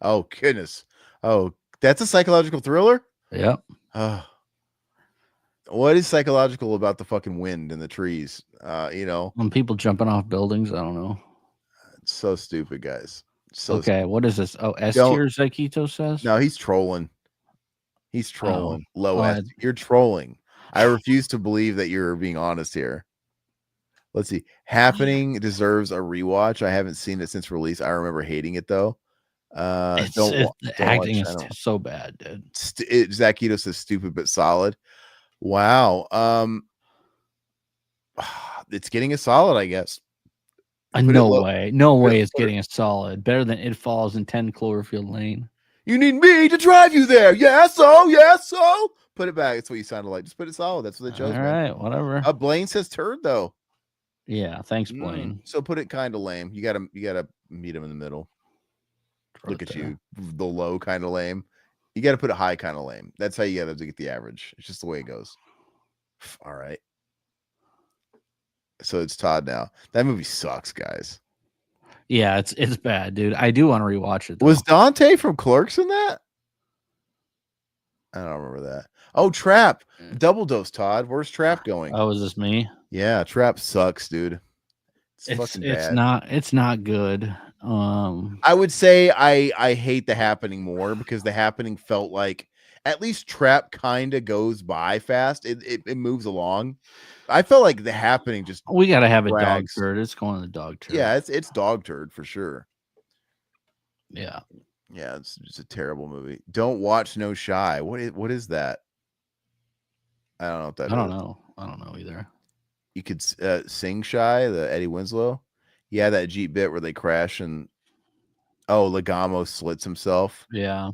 Oh goodness. Oh, that's a psychological thriller?
Yep.
Oh. What is psychological about the fucking wind and the trees? You know,
When people jumping off buildings, I don't know.
it's so stupid, guys. So
Okay, what is this? Oh, S
Don't-
tier, Zaikito says.
no, he's trolling. He's trolling. Low
Oh,
S. You're trolling. I refuse to believe that you're being honest here. Let's see. Happening deserves a rewatch. I haven't seen it since release. I remember hating it though.
The acting is so bad, dude.
Zach Ito says stupid but solid. Wow. It's getting a solid, I guess.
No way it's getting a solid. Better than It Follows in 10 Cloverfield Lane.
You need me to drive you there. Yes, so. Put it back. That's what you sounded like. Just put it solid. That's what they chose.
All right, whatever.
Blaine says turd though.
Yeah, thanks, Blaine.
So put it kind of lame. You gotta meet him in the middle. Look at you, the low kind of lame. You got to put it high kind of lame. That's how you got to get the average. It's just the way it goes. All right. So it's Todd now. That movie sucks, guys.
Yeah, it's bad, dude. I do want to rewatch it, though.
Was Dante from Clerks in that? I don't remember that. Oh, Trap. Double dose, Todd. Where's Trap going?
Oh, is this me?
Yeah, Trap sucks, dude. It's fucking bad.
It's not good.
I would say I hate The Happening more because The Happening felt like at least Trap kind of goes by fast. It moves along. I felt like The Happening just
we got to have a dog turd. It's going to the dog turd.
Yeah, it's dog turd for sure.
Yeah.
Yeah, it's just a terrible movie. Don't watch No Shy. What is that? I don't know what that is.
I don't know either.
You could sing Shy, the Eddie Winslow. Yeah, that Jeep bit where they crash and Legamo slits himself.
Yeah.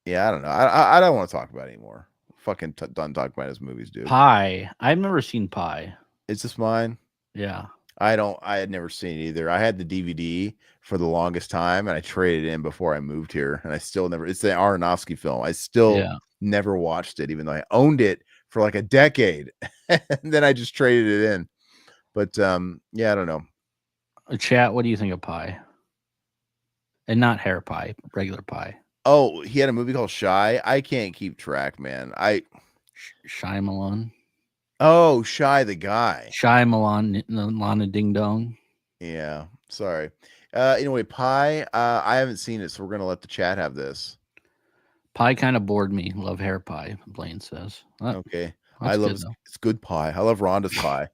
Yeah, I don't know. I don't want to talk about it anymore. Fucking done talking about his movies, dude.
Pie. I've never seen Pie.
Is this mine?
Yeah.
I had never seen it either. I had the DVD for the longest time and I traded it in before I moved here. And I still never, it's the Aronofsky film. I still never watched it, even though I owned it for like a decade. And then I just traded it in. But yeah, I don't know.
Chat, what do you think of Pie? And not hair pie, regular pie.
Oh, he had a movie called Shy. I can't keep track, man.
Shyamalan.
Oh, Shy the guy.
Shyamalan, Lana Ding Dong.
Yeah, sorry. Anyway, Pie. I haven't seen it, so we're gonna let the chat have this.
Pie kind of bored me. Love hair pie, Blaine says.
Okay, I love it's good pie. I love Rhonda's pie.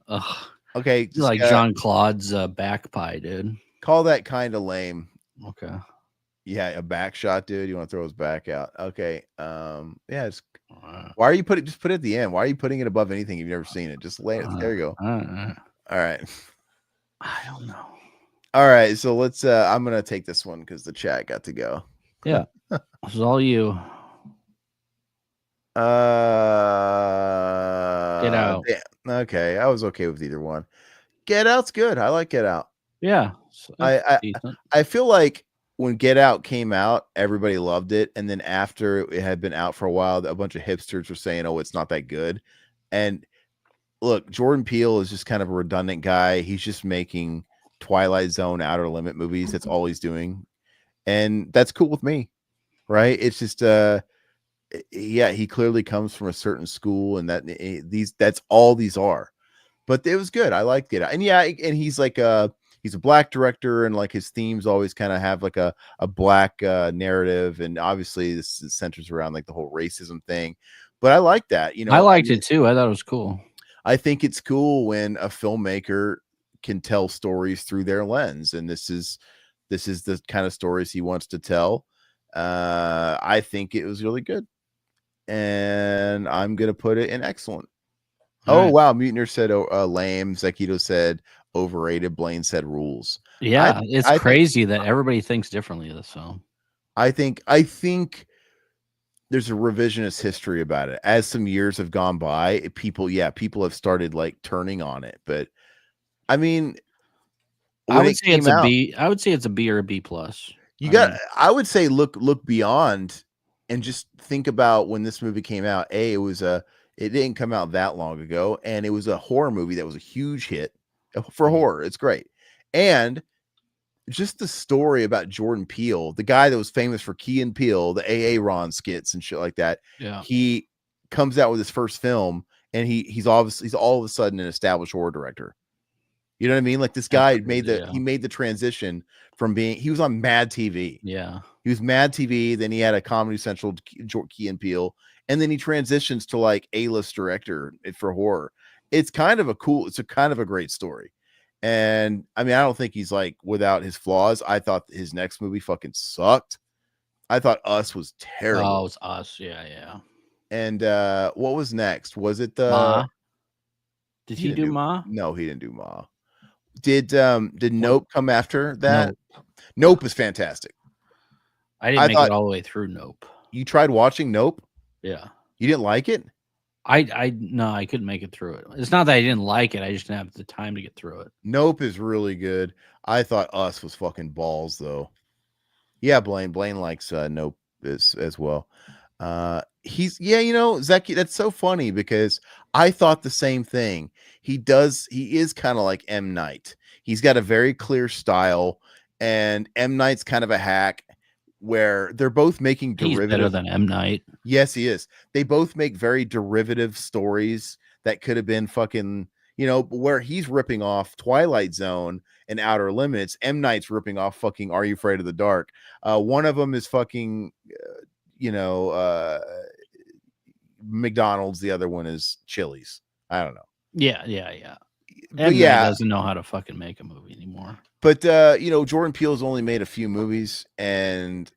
Ugh.
Okay,
just, like Jean Claude's back pie, dude.
Call that kind of lame.
Okay.
Yeah, a back shot, dude. You want to throw his back out? Okay. Yeah. Why are you just put it at the end? Why are you putting it above anything you've never seen it? Just lay it. There you go. All right.
I don't know.
All right. So let's. I'm gonna take this one because the chat got to go.
Yeah. This is all you. Get Out.
Damn. Okay, I was okay with either one. Get Out's good. I like Get Out.
Yeah.
I feel like when Get Out came out, everybody loved it, and then after it had been out for a while, a bunch of hipsters were saying, "Oh, it's not that good." And look, Jordan Peele is just kind of a redundant guy. He's just making Twilight Zone, Outer Limit movies. That's all he's doing, and that's cool with me, right? It's just yeah, he clearly comes from a certain school, and that's all these are. but it was good. I liked it. And yeah, and he's like he's a black director, and like his themes always kind of have like a black narrative, and obviously this centers around like the whole racism thing. But I like that,
I liked
mean,
it too. I thought it was cool.
I think it's cool when a filmmaker can tell stories through their lens, and this is the kind of stories he wants to tell. I think it was really good, and I'm gonna put it in excellent.
All right.
Wow, Mutineer said lame. Zekito said overrated. Blaine said rules.
Yeah, it's
I think
crazy that everybody thinks differently of this film.
I think there's a revisionist history about it. As some years have gone by, people have started like turning on it. But I mean,
I
when
would
it
say it's
came
a
out,
B. I would say it's a B or a B plus.
I would say look beyond and just think about when this movie came out. It didn't come out that long ago, and it was a horror movie that was a huge hit for horror. It's great. And just the story about Jordan Peele, the guy that was famous for Key and Peele, the AA Ron skits and shit like that.
Yeah.
He comes out with his first film, and he's all of a sudden an established horror director. You know what I mean? Like this guy he made the transition from he was on Mad TV.
Yeah.
He was Mad TV, then he had a Comedy Central Key and Peele, and then he transitions to like A-list director for horror. It's kind of a great story. And I mean, I don't think he's like without his flaws. I thought his next movie fucking sucked. I thought Us was terrible.
Oh, it's Us. Yeah.
And what was next? Was it
Ma? Did he do Ma?
No, he didn't do Ma. Did Nope come after that? Nope is fantastic.
I didn't make it all the way through Nope.
You tried watching Nope?
Yeah.
You didn't like it?
No, I couldn't make it through it. It's not that I didn't like it. I just didn't have the time to get through it.
Nope is really good. I thought Us was fucking balls though. Yeah, Blaine likes Nope as well. Zeki, that's so funny because I thought the same thing. He is kind of like M. Night. He's got a very clear style, and M. Night's kind of a hack where they're both making derivative.
He's better than M. Night.
Yes, he is. They both make very derivative stories that could have been fucking, where he's ripping off Twilight Zone and Outer Limits. M. Night's ripping off fucking Are You Afraid of the Dark? One of them is fucking, McDonald's. The other one is Chili's. I don't know.
Yeah.
But
yeah, doesn't know how to fucking make a movie anymore.
But Jordan Peele's only made a few movies, and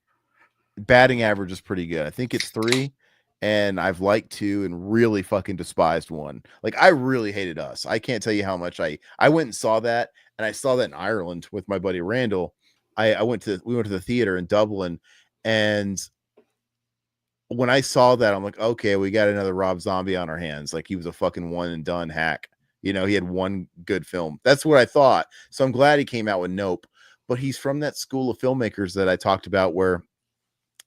batting average is pretty good. I think it's 3, and I've liked 2 and really fucking despised 1. Like I really hated Us. I can't tell you how much I went and saw that, and I saw that in Ireland with my buddy Randall. We went to the theater in Dublin, and when I saw that, I'm like, okay, we got another Rob Zombie on our hands. Like he was a fucking one and done hack. He had one good film. That's what I thought. So I'm glad he came out with Nope. But he's from that school of filmmakers that I talked about where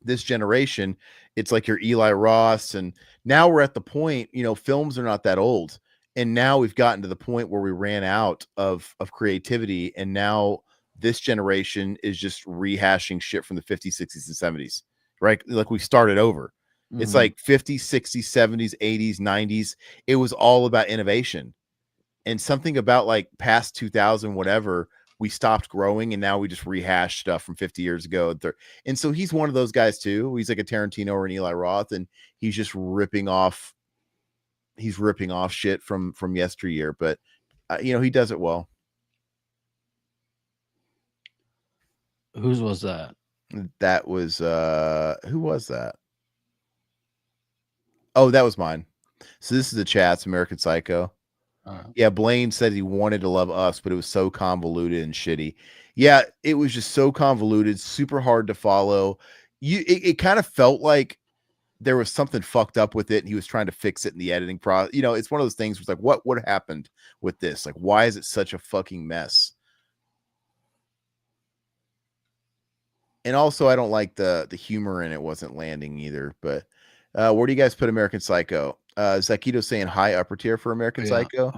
this generation, it's like your Eli Ross. And now we're at the point, films are not that old. And now we've gotten to the point where we ran out of creativity. And now this generation is just rehashing shit from the 50s, 60s, and 70s, right? Like we started over. Mm-hmm. It's like 50s, 60s, 70s, 80s, 90s. It was all about innovation. And something about like past 2000, whatever, we stopped growing, and now we just rehash stuff from 50 years ago. And so he's one of those guys too. He's like a Tarantino or an Eli Roth, and he's just ripping off shit from yesteryear. But he does it well.
Whose was that?
That was who was that? Oh, that was mine. So this is the chat's American Psycho. Yeah, Blaine said he wanted to love Us, but it was so convoluted and shitty. Yeah, it was just so convoluted, super hard to follow. It kind of felt like there was something fucked up with it, and he was trying to fix it in the editing process. It's one of those things where it's like, what happened with this? Like, why is it such a fucking mess? And also, I don't like the humor in it wasn't landing either. But where do you guys put American Psycho? Zakito saying high upper tier for American Psycho.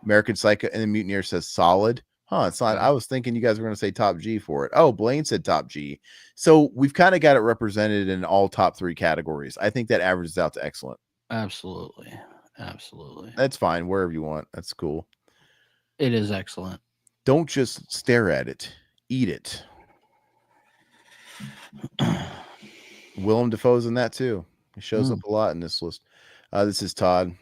American Psycho, and then Mutineer says solid. It's not. I was thinking you guys were going to say top G for it. Oh, Blaine said top G. So we've kind of got it represented in all top 3 categories. I think that averages out to excellent.
Absolutely.
That's fine. Wherever you want. That's cool.
It is excellent.
Don't just stare at it, eat it. Willem Dafoe's in that too. He shows up a lot in this list. This is Todd.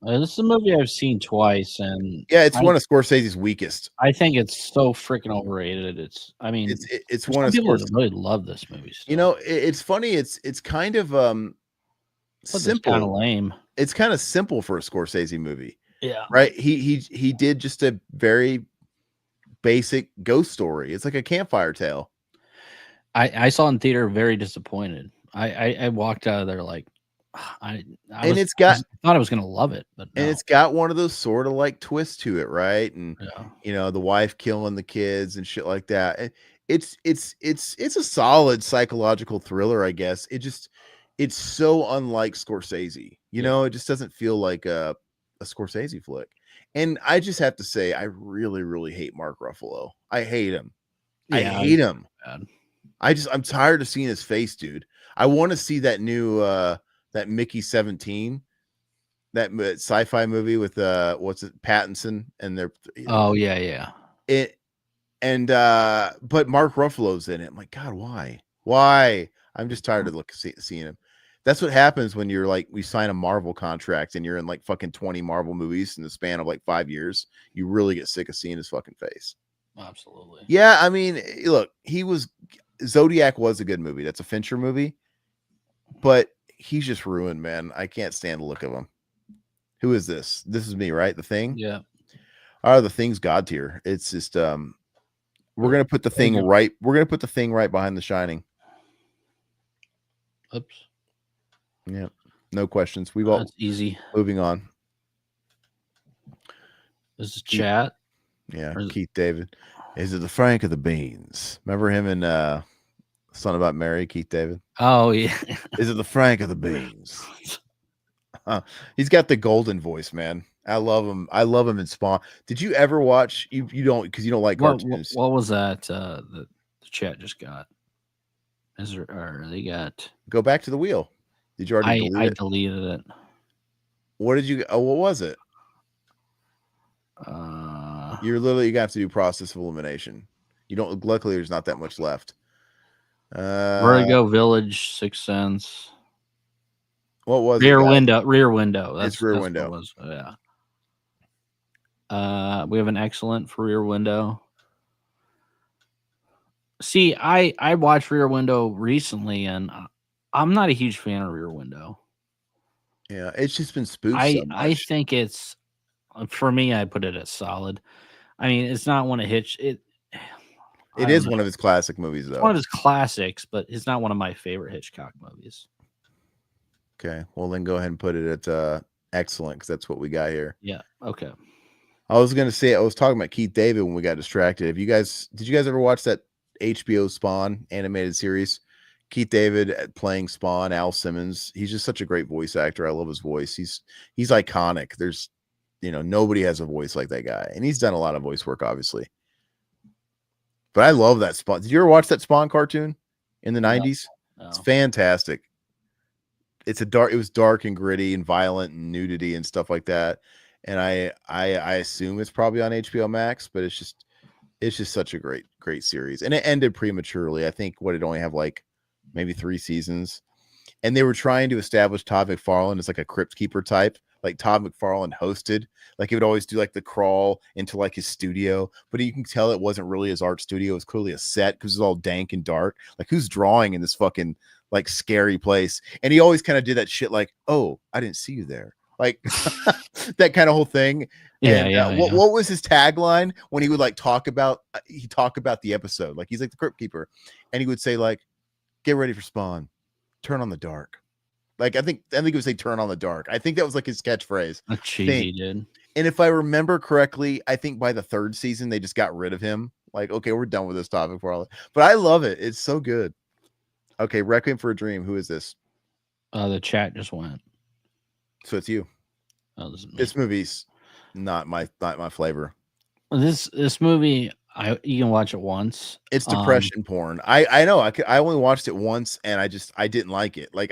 This is a movie I've seen twice, and
yeah, it's one of Scorsese's weakest.
I think it's so freaking overrated. It's
one of
people
Scorsese.
really love this movie. Still.
You know, it's funny. It's kind of simple.
Kind of lame.
It's kind of simple for a Scorsese movie.
Yeah.
Right. He did just a very basic ghost story. It's like a campfire tale.
I saw in theater very disappointed. I walked out of there like I thought I was gonna love it, but no.
And it's got one of those sort of like twists to it, right? And you know, the wife killing the kids and shit like that. It's a solid psychological thriller, I guess. It's so unlike Scorsese. You know, it just doesn't feel like a Scorsese flick. And I just have to say, I really, really hate Mark Ruffalo. I hate him. I hate him.
Bad.
I'm tired of seeing his face, dude. I want to see that new that Mickey 17, that sci-fi movie with what's it, Pattinson and their but Mark Ruffalo's in it. I'm like, God, why? I'm just tired of seeing him. That's what happens when you're like, we sign a Marvel contract and you're in like fucking 20 Marvel movies in the span of like 5 years. You really get sick of seeing his fucking face.
Absolutely.
Yeah, I mean, look, Zodiac was a good movie. That's a Fincher movie, but he's just ruined, man. I can't stand the look of him. Who is this? This is me, right? The Thing?
Yeah.
The Thing's God tier. It's just we're gonna put the Thing right. We're gonna put the Thing right behind The Shining.
Oops.
Yeah. No questions. We've all
easy.
Moving on.
This is chat.
Yeah, Keith David. Is it the Frank of the Beans? Remember him in Son About Mary, Keith David?
Oh yeah.
Is it the Frank of the Beans? He's got the golden voice, man. I love him. I love him in Spawn. Did you ever watch? You don't, because you don't like cartoons.
What was that? The chat just got. They got?
Go back to the wheel. Did you already delete it?
I deleted it.
What did you? Oh, what was it? You're literally gonna have to do process of elimination. You don't. Luckily, there's not that much left.
Vertigo, Village, Sixth Sense.
What was
Rear Window? Rear Window.
That's Rear Window.
What it was. Yeah. We have an excellent for Rear Window. See, I watched Rear Window recently, and I'm not a huge fan of Rear Window.
Yeah, it's just been spoofed so much.
I think it's, for me, I put it as solid. I mean, it's not one of Hitch. It
is one of his classic movies, though.
It's one of his classics, but it's not one of my favorite Hitchcock movies.
Okay, well then go ahead and put it at excellent, because that's what we got here.
Yeah. Okay.
I was gonna say, I was talking about Keith David when we got distracted. Did you guys ever watch that HBO Spawn animated series? Keith David playing Spawn, Al Simmons. He's just such a great voice actor. I love his voice. He's iconic. There's, nobody has a voice like that guy, and he's done a lot of voice work, obviously. But I love that Spawn. Did you ever watch that Spawn cartoon in the 90s? No. It's fantastic. It was dark and gritty and violent and nudity and stuff like that. And I assume it's probably on HBO Max, but it's just such a great series. And it ended prematurely. I think it only have like maybe 3 seasons. And they were trying to establish Todd McFarlane as like a crypt keeper type. Like Todd McFarlane hosted, like he would always do like the crawl into like his studio, but you can tell it wasn't really his art studio. It was clearly a set because it's all dank and dark. Like, who's drawing in this fucking like scary place? And he always kind of did that shit like, oh, I didn't see you there. Like that kind of whole thing.
Yeah.
What was his tagline when he would like talk about the episode? Like, he's like the crypt keeper, and he would say like, get ready for Spawn, turn on the dark. Like, I think it would say turn on the dark. I think that was like his catchphrase.
A cheesy dude.
And if I remember correctly, I think by the 3rd season, they just got rid of him. Like, okay, we're done with this topic for all. But I love it. It's so good. Okay, Requiem for a Dream. Who is this?
The chat just went.
So it's you.
Oh,
this movie's not my flavor.
This movie, you can watch it once.
It's depression porn. I know. I only watched it once, and I didn't like it. Like,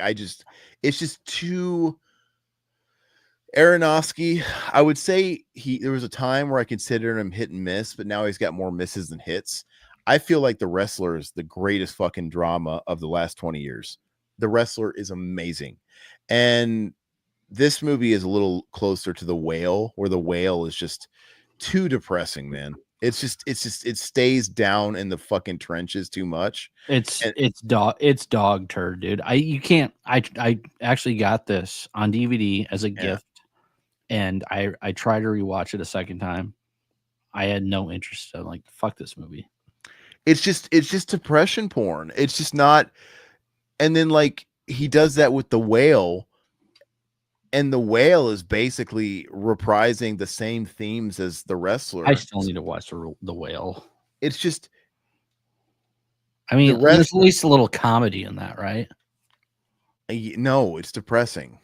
it's just too. Aronofsky, I would say there was a time where I considered him hit and miss, but now he's got more misses than hits. I feel like The Wrestler is the greatest fucking drama of the last 20 years. The Wrestler is amazing. And this movie is a little closer to The Whale, where The Whale is just too depressing, man. It stays down in the fucking trenches too much.
It's dog turd, dude. I actually got this on DVD as a gift, and I tried to rewatch it a second time. I had no interest. I'm like, fuck this movie.
It's just depression porn. It's just not. And then like he does that with The Whale, and The Whale is basically reprising the same themes as The Wrestler.
I still need to watch The Whale.
It's just,
I mean, there's at least a little comedy in that, right?
No, it's depressing.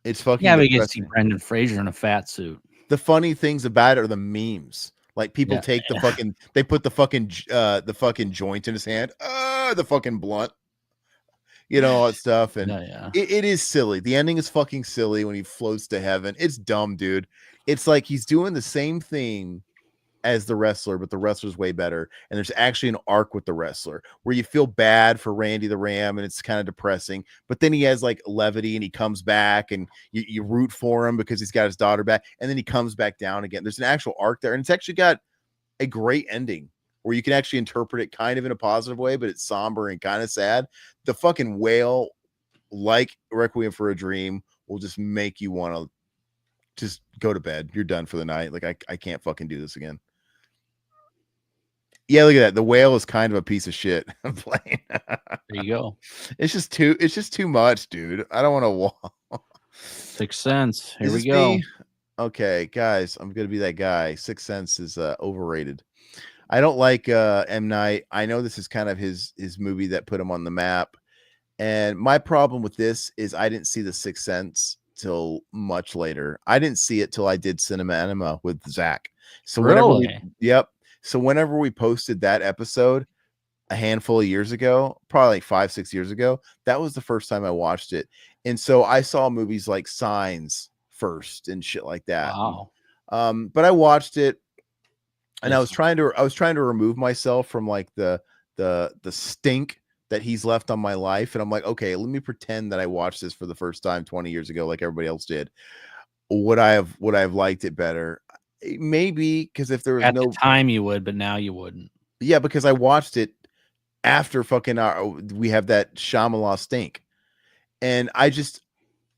It's fucking.
Yeah, but you get to see Brendan Fraser in a fat suit.
The funny things about it are the memes. Like people take the fucking, they put the fucking joint in his hand, the fucking blunt, you know, all that stuff. And it is silly. The ending is fucking silly when he floats to heaven. It's dumb, dude. It's like he's doing the same thing as The Wrestler, but The Wrestler's way better. And there's actually an arc with The Wrestler where you feel bad for Randy the Ram, and it's kind of depressing. But then he has like levity, and he comes back, and you root for him because he's got his daughter back, and then he comes back down again. There's an actual arc there, and it's actually got a great ending where you can actually interpret it kind of in a positive way, but it's somber and kind of sad. The fucking Whale, like Requiem for a Dream, will just make you want to just go to bed. You're done for the night. Like I can't fucking do this again. Yeah, look at that. The Whale is kind of a piece of shit. I'm playing.
There you go.
It's just too much, dude. I don't want to walk.
Sixth Sense. Here we go.
Me? Okay, guys, I'm gonna be that guy. Sixth Sense is overrated. I don't like M. Night. I know this is kind of his movie that put him on the map. And my problem with this is I didn't see The Sixth Sense till much later. I didn't see it till I did Cinema Enema with Zach. So
really?
So whenever we posted that episode a handful of years ago, probably like 5-6 years ago, that was the first time I watched it. And so I saw movies like Signs first and shit like that.
Wow.
But I watched it, and I was trying to remove myself from like the stink that he's left on my life. And I'm like, okay, let me pretend that I watched this for the first time 20 years ago, like everybody else did. Would I have liked it better? Maybe, because if there was
at the time you would, but now you wouldn't.
Yeah, because I watched it after fucking we have that Shyamalan stink, and I just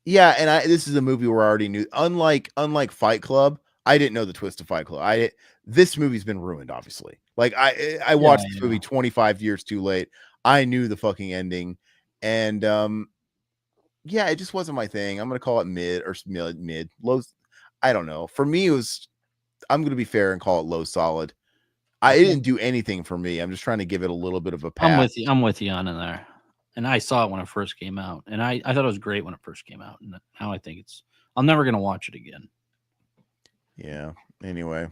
this is a movie where I already knew. Unlike Fight Club, I didn't know the twist of Fight Club. This movie's been ruined, obviously. Like I watched this movie 25 years too late. I knew the fucking ending, and it just wasn't my thing. I'm gonna call it mid, low. I don't know. For me, it was. I'm going to be fair and call it low solid. It didn't do anything for me. I'm just trying to give it a little bit of a pass.
I'm with you on in there. And I saw it when it first came out. And I thought it was great when it first came out. And now I think I'm never going to watch it again.
Yeah. Anyway.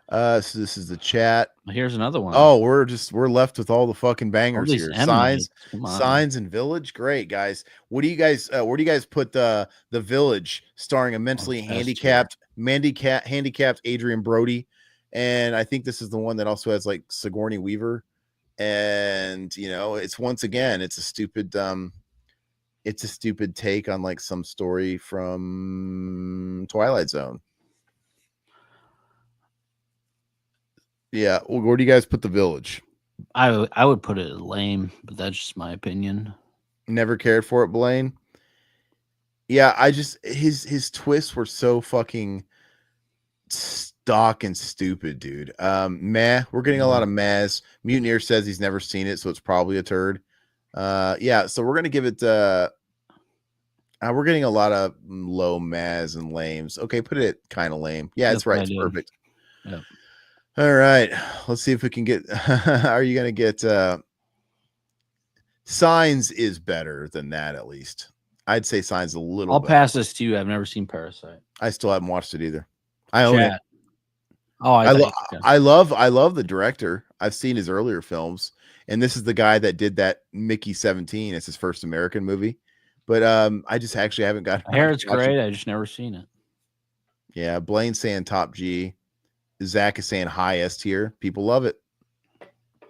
So this is the chat.
Here's another one.
Oh, we're left with all the fucking bangers here.
Signs
and Village. Great, guys. What do you guys where do you guys put the Village, starring a mentally handicapped Adrian Brody? And I think this is the one that also has like Sigourney Weaver. And it's once again, it's a stupid take on like some story from Twilight Zone. Yeah, well, where do you guys put the Village?
I would put it lame, but that's just my opinion.
Never cared for it, Blaine. Yeah, I just his twists were so fucking stock and stupid, dude. Meh. We're getting a lot of mehs. Mutineer says he's never seen it, so it's probably a turd. Yeah, so we're gonna give it. We're getting a lot of low mehs and lames. Okay, put it kind of lame. Yeah, it's right. It's perfect.
Yep.
All right, let's see if we can get. Are you gonna get? Signs is better than that, at least. I'd say Signs a little.
I'll pass this to you. I've never seen Parasite.
I still haven't watched it either. I own it.
Oh,
I love the director. I've seen his earlier films, and this is the guy that did that Mickey 17. It's his first American movie. But I just actually haven't got.
I hear it's great. I just never seen it.
Yeah, Blaine's saying top G. Zach is saying high S tier. People love it.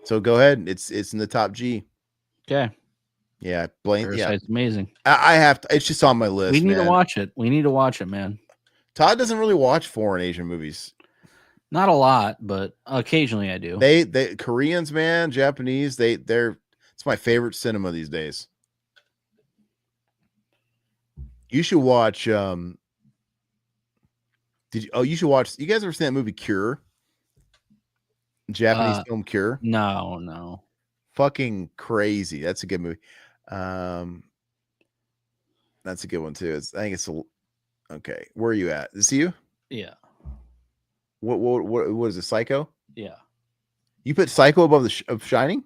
So go ahead. It's in the top G.
Okay.
Yeah, Blaine.
Parasite's amazing.
I have to. It's just on my list.
We need to watch it. We need to watch it, man.
Todd doesn't really watch foreign Asian movies.
Not a lot, but occasionally I do.
They Koreans, man, Japanese. They're. It's my favorite cinema these days. You should watch. You should watch. You guys ever seen that movie Cure? Japanese film Cure?
No.
Fucking crazy. That's a good movie. That's a good one too. I think it's okay. Where are you at? Is you?
Yeah.
What is it? Psycho?
Yeah.
You put Psycho above of Shining?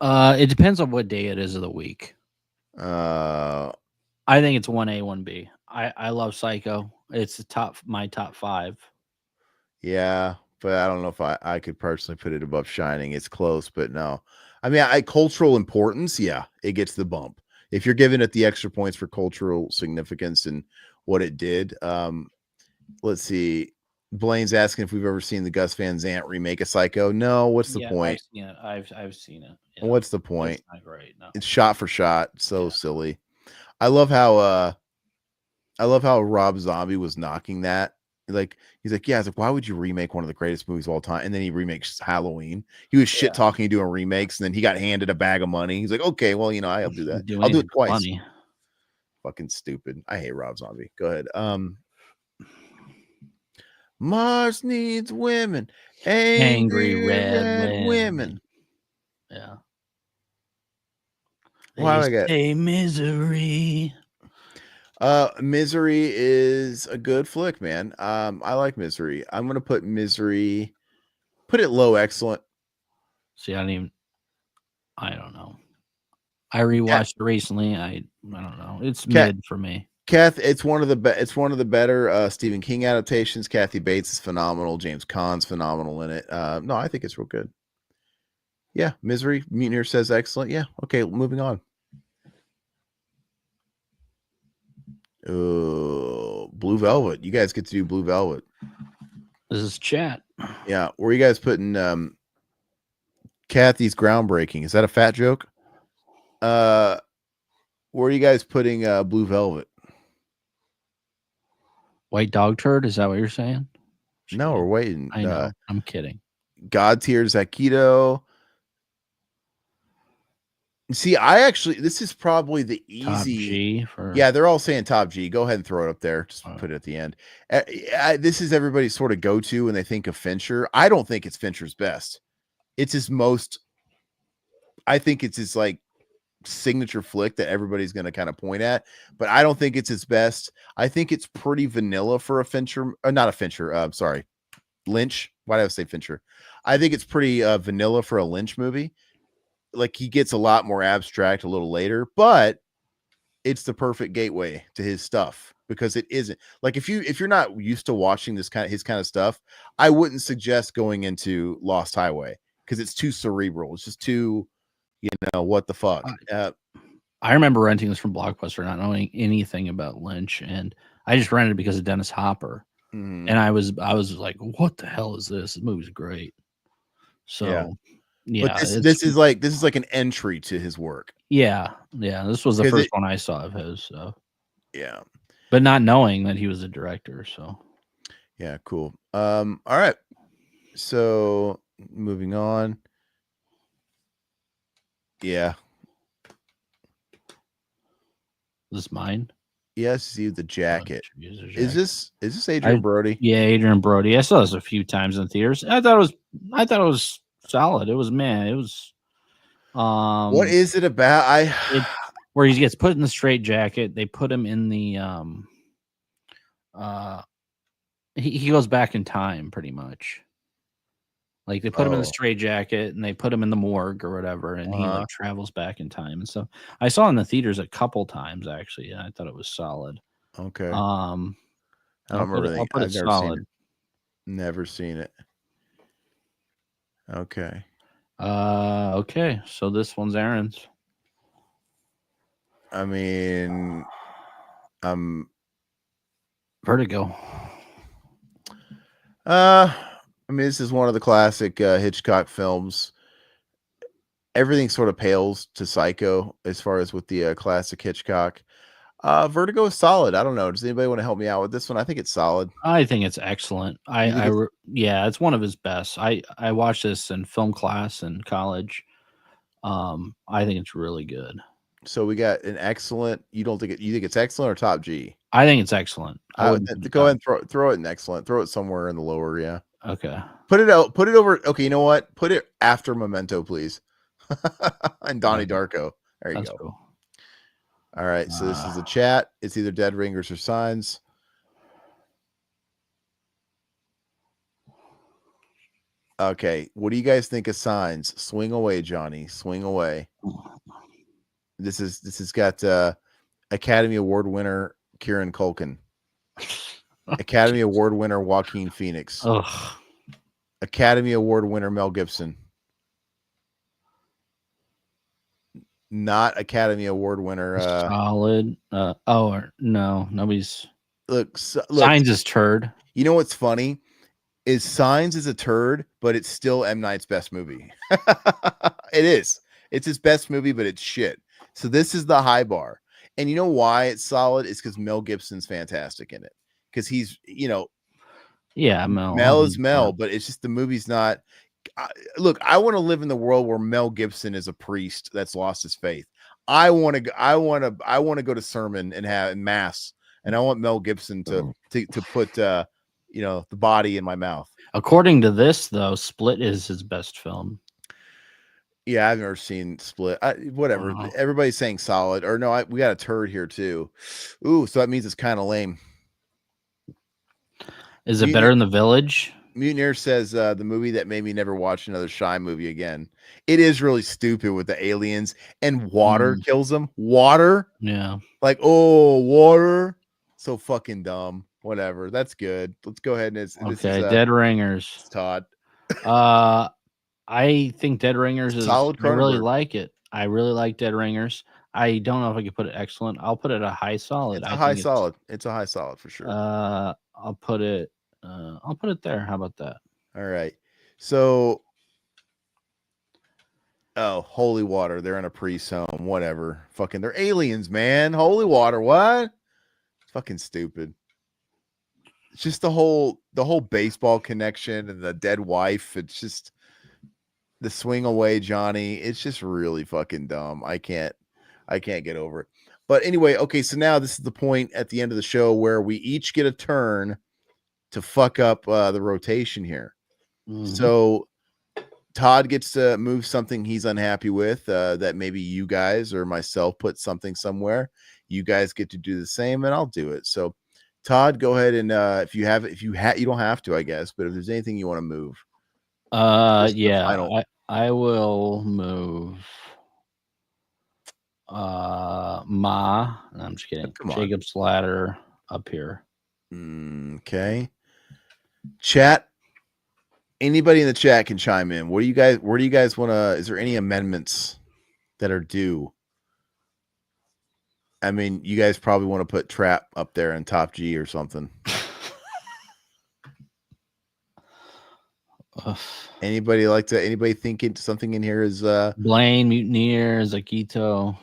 It depends on what day it is of the week.
I
think it's 1A, 1B. I love Psycho. It's my top 5.
Yeah, but I don't know if I could personally put it above Shining. It's close, but no. I mean, cultural importance, yeah, it gets the bump. If you're giving it the extra points for cultural significance and what it did, let's see. Blaine's asking if we've ever seen the Gus Van Sant remake of Psycho. No, what's the point?
I've seen it. Yeah.
What's the point?
It's not great. No.
It's shot for shot. So silly. I love how Rob Zombie was knocking that. Like he's like, yeah, it's like, why would you remake one of the greatest movies of all time? And then he remakes Halloween. He was shit talking, doing remakes, and then he got handed a bag of money. He's like, okay, well, I'll do that. I'll do it twice.
Funny.
Fucking stupid. I hate Rob Zombie. Go ahead. Mars needs women. Angry red women.
Yeah.
Why do I get
Misery?
Misery is a good flick, man. I like Misery. I'm gonna put Misery, put it low, excellent. See,
I don't know. I rewatched it recently. I don't know. It's mid for me.
Kath, it's one of the better Stephen King adaptations. Kathy Bates is phenomenal. James Caan's phenomenal in it. No, I think it's real good. Yeah, Misery. Mutineer says excellent. Yeah. Okay, moving on. Blue Velvet. You guys get to do Blue Velvet.
This is chat.
Yeah. Where are you guys putting Kathy's groundbreaking? Is that a fat joke? Where are you guys putting Blue Velvet?
White dog turd? Is that what you're saying?
No, we're waiting.
I know. I'm kidding.
God tier Zakito. See, this is probably the easy.
Top G for...
Yeah, they're all saying top G. Go ahead and throw it up there. Just put it at the end. This is everybody's sort of go-to when they think of Fincher. I don't think it's Fincher's best. It's his most. I think it's his like signature flick that everybody's going to kind of point at, but I don't think it's his best. I think it's pretty vanilla for a Fincher, or not a Fincher. Sorry, Lynch. Why did I say Fincher? I think it's pretty vanilla for a Lynch movie. Like he gets a lot more abstract a little later, but it's the perfect gateway to his stuff because it isn't like if you're not used to watching his kind of stuff, I wouldn't suggest going into Lost Highway because it's too cerebral. It's just too, what the fuck.
I remember renting this from Blockbuster, not knowing anything about Lynch, and I just rented it because of Dennis Hopper, and I was like, what the hell is this? This movie's great. So. Yeah.
But this is like an entry to his work.
Yeah. This was the first one I saw of his. So
yeah,
but not knowing that he was a director. So
yeah, cool. All right. So moving on. Yeah.
Is this mine?
Yes, see the jacket. Is this Adrian Brody?
Yeah, Adrian Brody. I saw this a few times in theaters. I thought it was solid. It was
what is it about?
Where he gets put in the straitjacket. They put him in the he goes back in time pretty much. Like they put him in the straitjacket and they put him in the morgue or whatever, and he like travels back in time and stuff. I saw it in the theaters a couple times actually, and I thought it was solid.
Okay.
I'll put it solid.
Never seen it. Okay.
Okay. So this one's Aaron's.
I mean,
Vertigo.
I mean, this is one of the classic Hitchcock films. Everything sort of pales to Psycho as far as with the classic Hitchcock. Vertigo is solid. I don't know. Does anybody want to help me out with this one? I think it's solid.
I think it's excellent.
You think it's-
Yeah, it's one of his best. I watched this in film class in college. I think it's really good.
So we got an excellent. You don't think you think it's excellent or top G?
I think it's excellent. I wouldn't put it
Go ahead
down.
and throw it in excellent. Throw it somewhere in the lower. Yeah.
Okay.
Put it out. Put it over. Okay, you know what? Put it after Memento, please. And Donnie
Okay.
Darko. There you
That's
go.
cool.
All right. So this is a chat. It's either Dead Ringers or Signs. Okay. What do you guys think of Signs? Swing away, Johnny. Swing away. This has got Academy Award winner Kieran Culkin. Academy Award winner Joaquin Phoenix.
Ugh.
Academy Award winner Mel Gibson. Not Academy Award winner.
Solid. No, nobody's.
Look,
Signs is turd.
You know what's funny? Is Signs is a turd, but it's still M. Night's best movie. It is. It's his best movie, but it's shit. So this is the high bar. And you know why it's solid? It's because Mel Gibson's fantastic in it. Because he's,
Yeah, Mel.
Mel is Mel, but it's just the movie's not. Look, I want to live in the world where Mel Gibson is a priest that's lost his faith. I want to go to sermon and have mass, and I want Mel Gibson to put the body in my mouth.
According to this, though, Split is his best film.
Yeah, I've never seen Split. Whatever.
Wow.
Everybody's saying solid. Or no, we got a turd here too. Ooh, so that means it's kind of lame.
Is it better than The Village?
Mutineer says the movie that made me never watch another Shy movie again. It is really stupid with the aliens and water kills them. Water?
Yeah.
Like, oh, water. So fucking dumb. Whatever. That's good. Let's go ahead and
Okay, Dead Ringers.
Todd.
I think Dead Ringers is
solid.
I really like it. I really like Dead Ringers. I don't know if I could put it excellent. I'll put it a high solid.
It's a high solid. It's a high solid for sure.
I'll put it there. How about that?
All right. So holy water. They're in a priest home. Whatever. Fucking they're aliens, man. Holy water. What? Fucking stupid. It's just the whole baseball connection and the dead wife. It's just the swing away, Johnny. It's just really fucking dumb. I can't get over it. But anyway, okay, so now this is the point at the end of the show where we each get a turn to fuck up the rotation here. Mm-hmm. So Todd gets to move something he's unhappy with that maybe you guys or myself put something somewhere. You guys get to do the same, and I'll do it. So Todd, go ahead and you don't have to, I guess, but if there's anything you want to move.
I will move Ma. No, I'm just kidding. Jacob's Ladder up here.
Okay. Chat. Anybody in the chat can chime in. Where do you guys want to? Is there any amendments that are due? I mean, you guys probably want to put Trap up there in top G or something. Anybody thinking something in here is
Blaine, Mutineer, Zakito.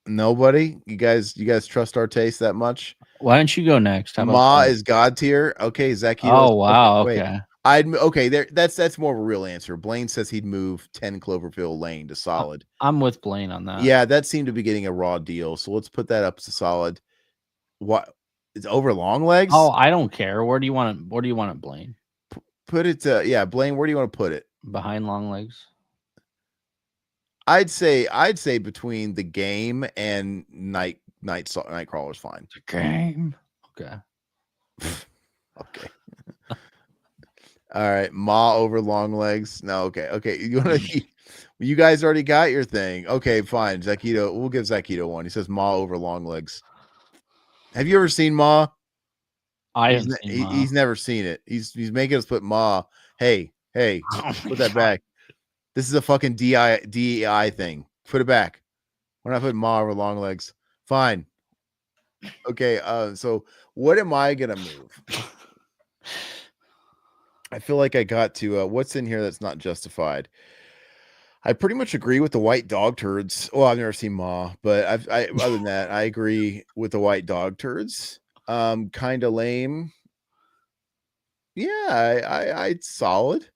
Nobody? You guys trust our taste that much?
Why don't you go next?
Ma is God tier. Okay, Zakito.
Oh wow, okay.
That's more of a real answer. Blaine says he'd move 10 Cloverfield Lane to solid.
I'm with Blaine on that.
Yeah, that seemed to be getting a raw deal. So let's put that up to solid. What? It's over long legs?
Oh, I don't care. Where do you want it, Blaine?
Put it Blaine, where do you want to put it?
Behind long legs.
I'd say between The Game and Nightcrawler's fine.
The Game. Okay.
Okay. All right, Ma over long legs. No, okay. You guys already got your thing. Okay, fine. Zakito, we'll give Zakito one. He says Ma over long legs. Have you ever seen Ma? He's never seen it. He's making us put Ma. Hey, put that back. This is a fucking DEI thing. Put it back. We're not putting Ma over long legs. Fine. Okay. So what am I gonna move? I feel like I got to what's in here that's not justified. I pretty much agree with the white dog turds. Well, I've never seen Ma, but other than that, I agree with the white dog turds. Kind of lame. Yeah, I solid.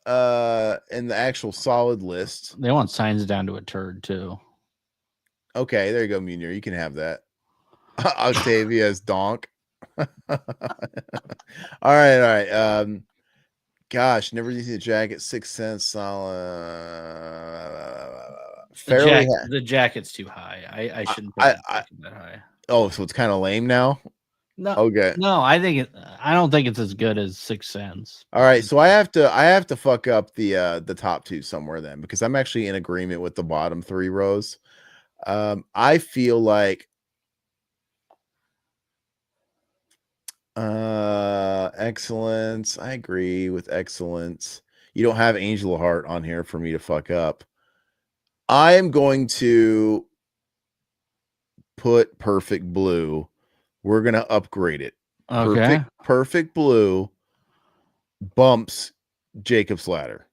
And the actual solid list.
They want signs down to a turd too.
Okay, there you go, Munir. You can have that. Octavia's donk. All right. Gosh, never seen the jacket. 6 cents solid. Fairly.
The jacket's too high. I shouldn't put that high.
Oh, so it's kind of lame now.
No.
Okay.
No, I don't think it's as good as 6 cents.
All right, so I have to fuck up the top two somewhere then, because I'm actually in agreement with the bottom 3 rows. I feel like excellence. I agree with excellence. You don't have Angel of Heart on here for me to fuck up. I am going to put Perfect Blue. We're gonna upgrade it.
Okay.
Perfect Blue bumps Jacob's Ladder.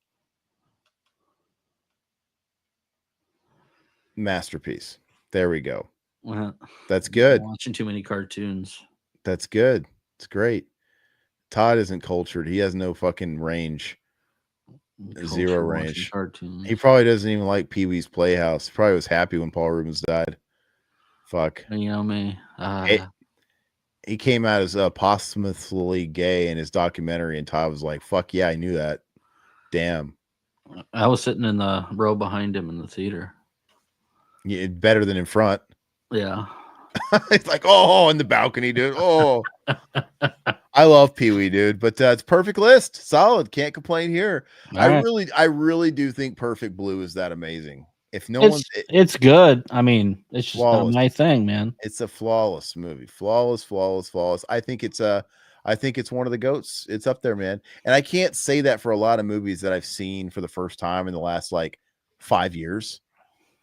Masterpiece. There we go.
Well,
that's good.
I'm watching too many cartoons.
That's good. It's great. Todd isn't cultured. He has no fucking range. Zero range. He probably doesn't even like Pee-wee's Playhouse. He probably was happy when Paul Rubens died. Fuck.
You know me.
He came out as posthumously gay in his documentary, and Todd was like, "Fuck yeah, I knew that." Damn.
I was sitting in the row behind him in the theater.
Yeah, better than in front.
Yeah.
It's like, oh, in the balcony, dude. Oh, I love Pee-wee, dude. But it's perfect list, solid. Can't complain here. I really do think Perfect Blue is that amazing. If no one's,
it's good. I mean, it's just not my thing, man.
It's a flawless movie. Flawless. I think it's one of the goats. It's up there, man. And I can't say that for a lot of movies that I've seen for the first time in the last like 5 years.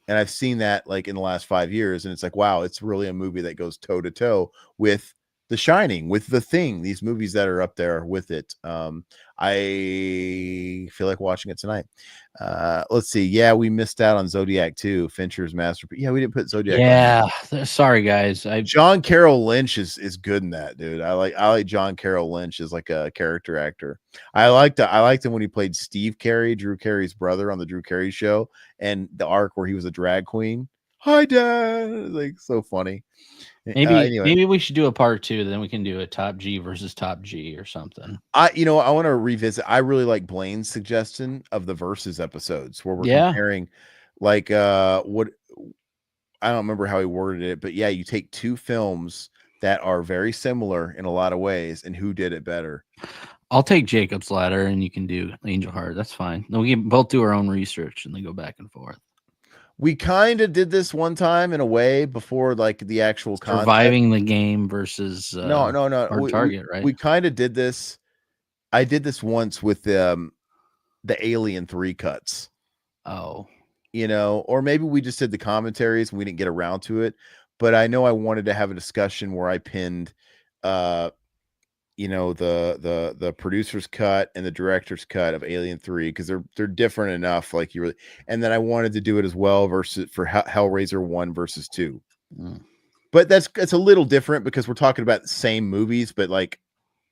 And I've seen that like in the last 5 years, and it's like, wow, it's really a movie that goes toe to toe with The Shining, with The Thing, these movies that are up there with it. I feel like watching it tonight. Let's see. Yeah, we missed out on Zodiac 2, Fincher's masterpiece. Yeah, we didn't put Zodiac.
Yeah, sorry guys.
John Carroll Lynch is good in that, dude. I like John Carroll Lynch as like a character actor. I liked him when he played Steve Carey, Drew Carey's brother on the Drew Carey Show, and the arc where he was a drag queen. Hi, Dad. Like, so funny.
Maybe we should do a part 2, then we can do a top G versus top G or something.
I want to revisit. I really like Blaine's suggestion of the versus episodes where we're comparing, like, what I don't remember how he worded it, but yeah, you take 2 films that are very similar in a lot of ways, and who did it better.
I'll take Jacob's Ladder, and you can do Angel Heart. That's fine. Then we can both do our own research, and then go back and forth.
We kind of did this one time in a way before, like the actual
surviving the game versus
no
target, right?
We kind of did this. I did this once with the Alien 3 cuts.
Oh,
or maybe we just did the commentaries and we didn't get around to it. But I know I wanted to have a discussion where I pinned, the producer's cut and the director's cut of Alien 3, because they're different enough. Like and then I wanted to do it as well for Hellraiser 1 versus 2. But it's a little different because we're talking about the same movies, but like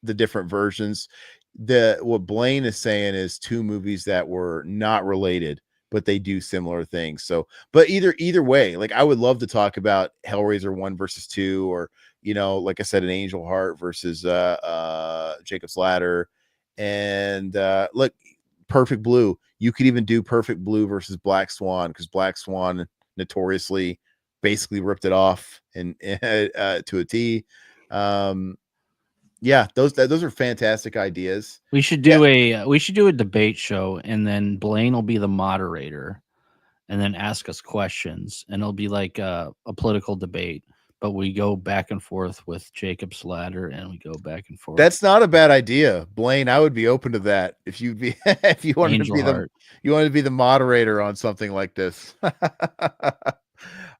the different versions. What Blaine is saying is 2 movies that were not related, but they do similar things. So, but either way, like I would love to talk about Hellraiser 1 versus 2, or like I said, an Angel Heart versus Jacob's Ladder, and look, Perfect Blue. You could even do Perfect Blue versus Black Swan, because Black Swan notoriously basically ripped it off and to a T. Yeah, those are fantastic ideas.
We should do a debate show, and then Blaine will be the moderator, and then ask us questions, and it'll be like a political debate. But we go back and forth with Jacob's Ladder, and we go back and forth.
That's not a bad idea, Blaine. I would be open to that if you wanted to be the moderator on something like this.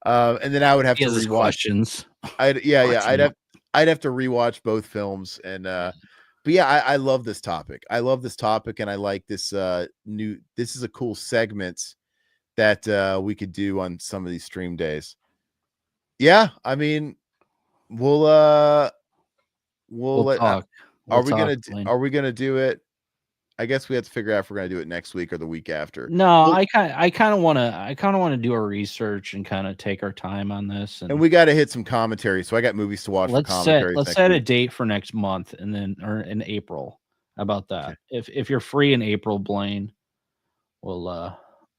And then I would have
He
to
has his
rewatch.
questions.
I'd have to rewatch both films. And but yeah, I love this topic. I love this topic, and I like this this is a cool segment that we could do on some of these stream days. Yeah, I mean, we'll let
talk.
are we gonna do it? I guess we have to figure out if we're gonna do it next week or the week after.
No, I kind of want to do our research and kind of take our time on this,
and we got to hit some commentary. So I got movies to watch.
Let's set a date for next month, and then or in April. How about that? Okay. If you're free in April, Blaine, we'll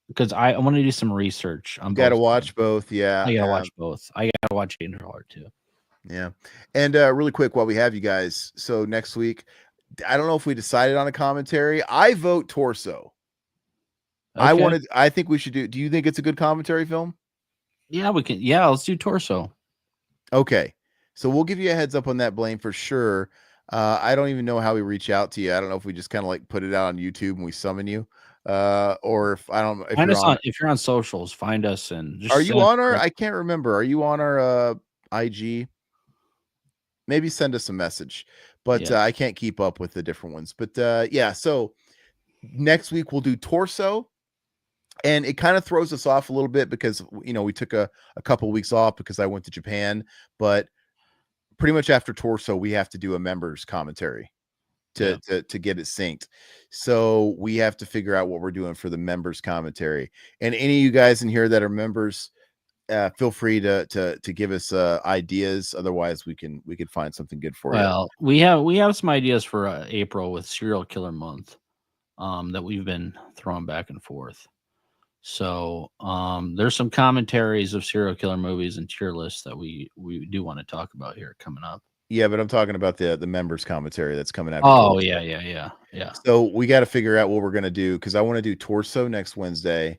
because I want to do some research.
I'm got to watch both. Yeah,
I gotta watch both. I gotta watch Agent Heart too.
Yeah, and really quick while we have you guys, so next week, I don't know if we decided on a commentary. I vote Torso. Okay. I think we should do. Do you think it's a good commentary film?
Yeah, we can. Yeah, let's do Torso.
Okay, so we'll give you a heads up on that, Blaine, for sure. I don't even know how we reach out to you. I don't know if we just kind of like put it out on YouTube and we summon you, or if I don't know
if you're on socials, find us and
just are you on our? I can't remember. Are you on our IG? Maybe send us a message, but I can't keep up with the different ones. But yeah, so next week we'll do Torso, and it kind of throws us off a little bit because we took a couple weeks off because I went to Japan, but pretty much after Torso we have to do a members commentary to get it synced. So we have to figure out what we're doing for the members commentary. And any of you guys in here that are members, feel free to give us ideas. Otherwise, we can find something good for you.
Well, we have some ideas for April with Serial Killer Month that we've been throwing back and forth. So there's some commentaries of serial killer movies and tier lists that we do want to talk about here coming up.
Yeah, but I'm talking about the members commentary that's coming out.
Oh, yeah.
So we got to figure out what we're gonna do, because I want to do Torso next Wednesday.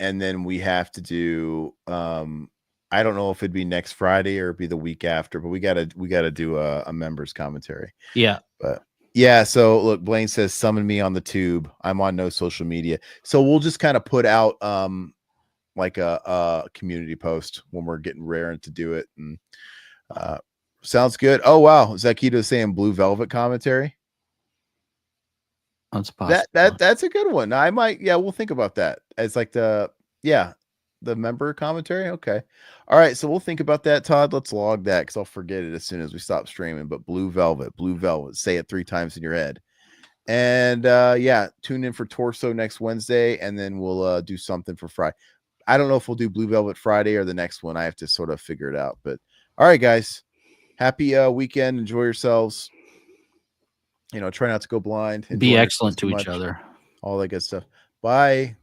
And then we have to do I don't know if it'd be next Friday or it'd be the week after, but we gotta do a members commentary.
Yeah.
But yeah, so look, Blaine says summon me on the tube. I'm on no social media. So we'll just kind of put out like a community post when we're getting raring to do it. And sounds good. Oh wow, Zakito saying Blue Velvet commentary.
That's possible.
That's a good one. I might, we'll think about that. It's like the member commentary. Okay. All right. So we'll think about that, Todd. Let's log that because I'll forget it as soon as we stop streaming. But Blue Velvet, say it 3 times in your head. And tune in for Torso next Wednesday, and then we'll do something for Friday. I don't know if we'll do Blue Velvet Friday or the next one. I have to sort of figure it out. But all right, guys. Happy weekend. Enjoy yourselves. Try not to go blind.
Be excellent to each other.
All that good stuff. Bye.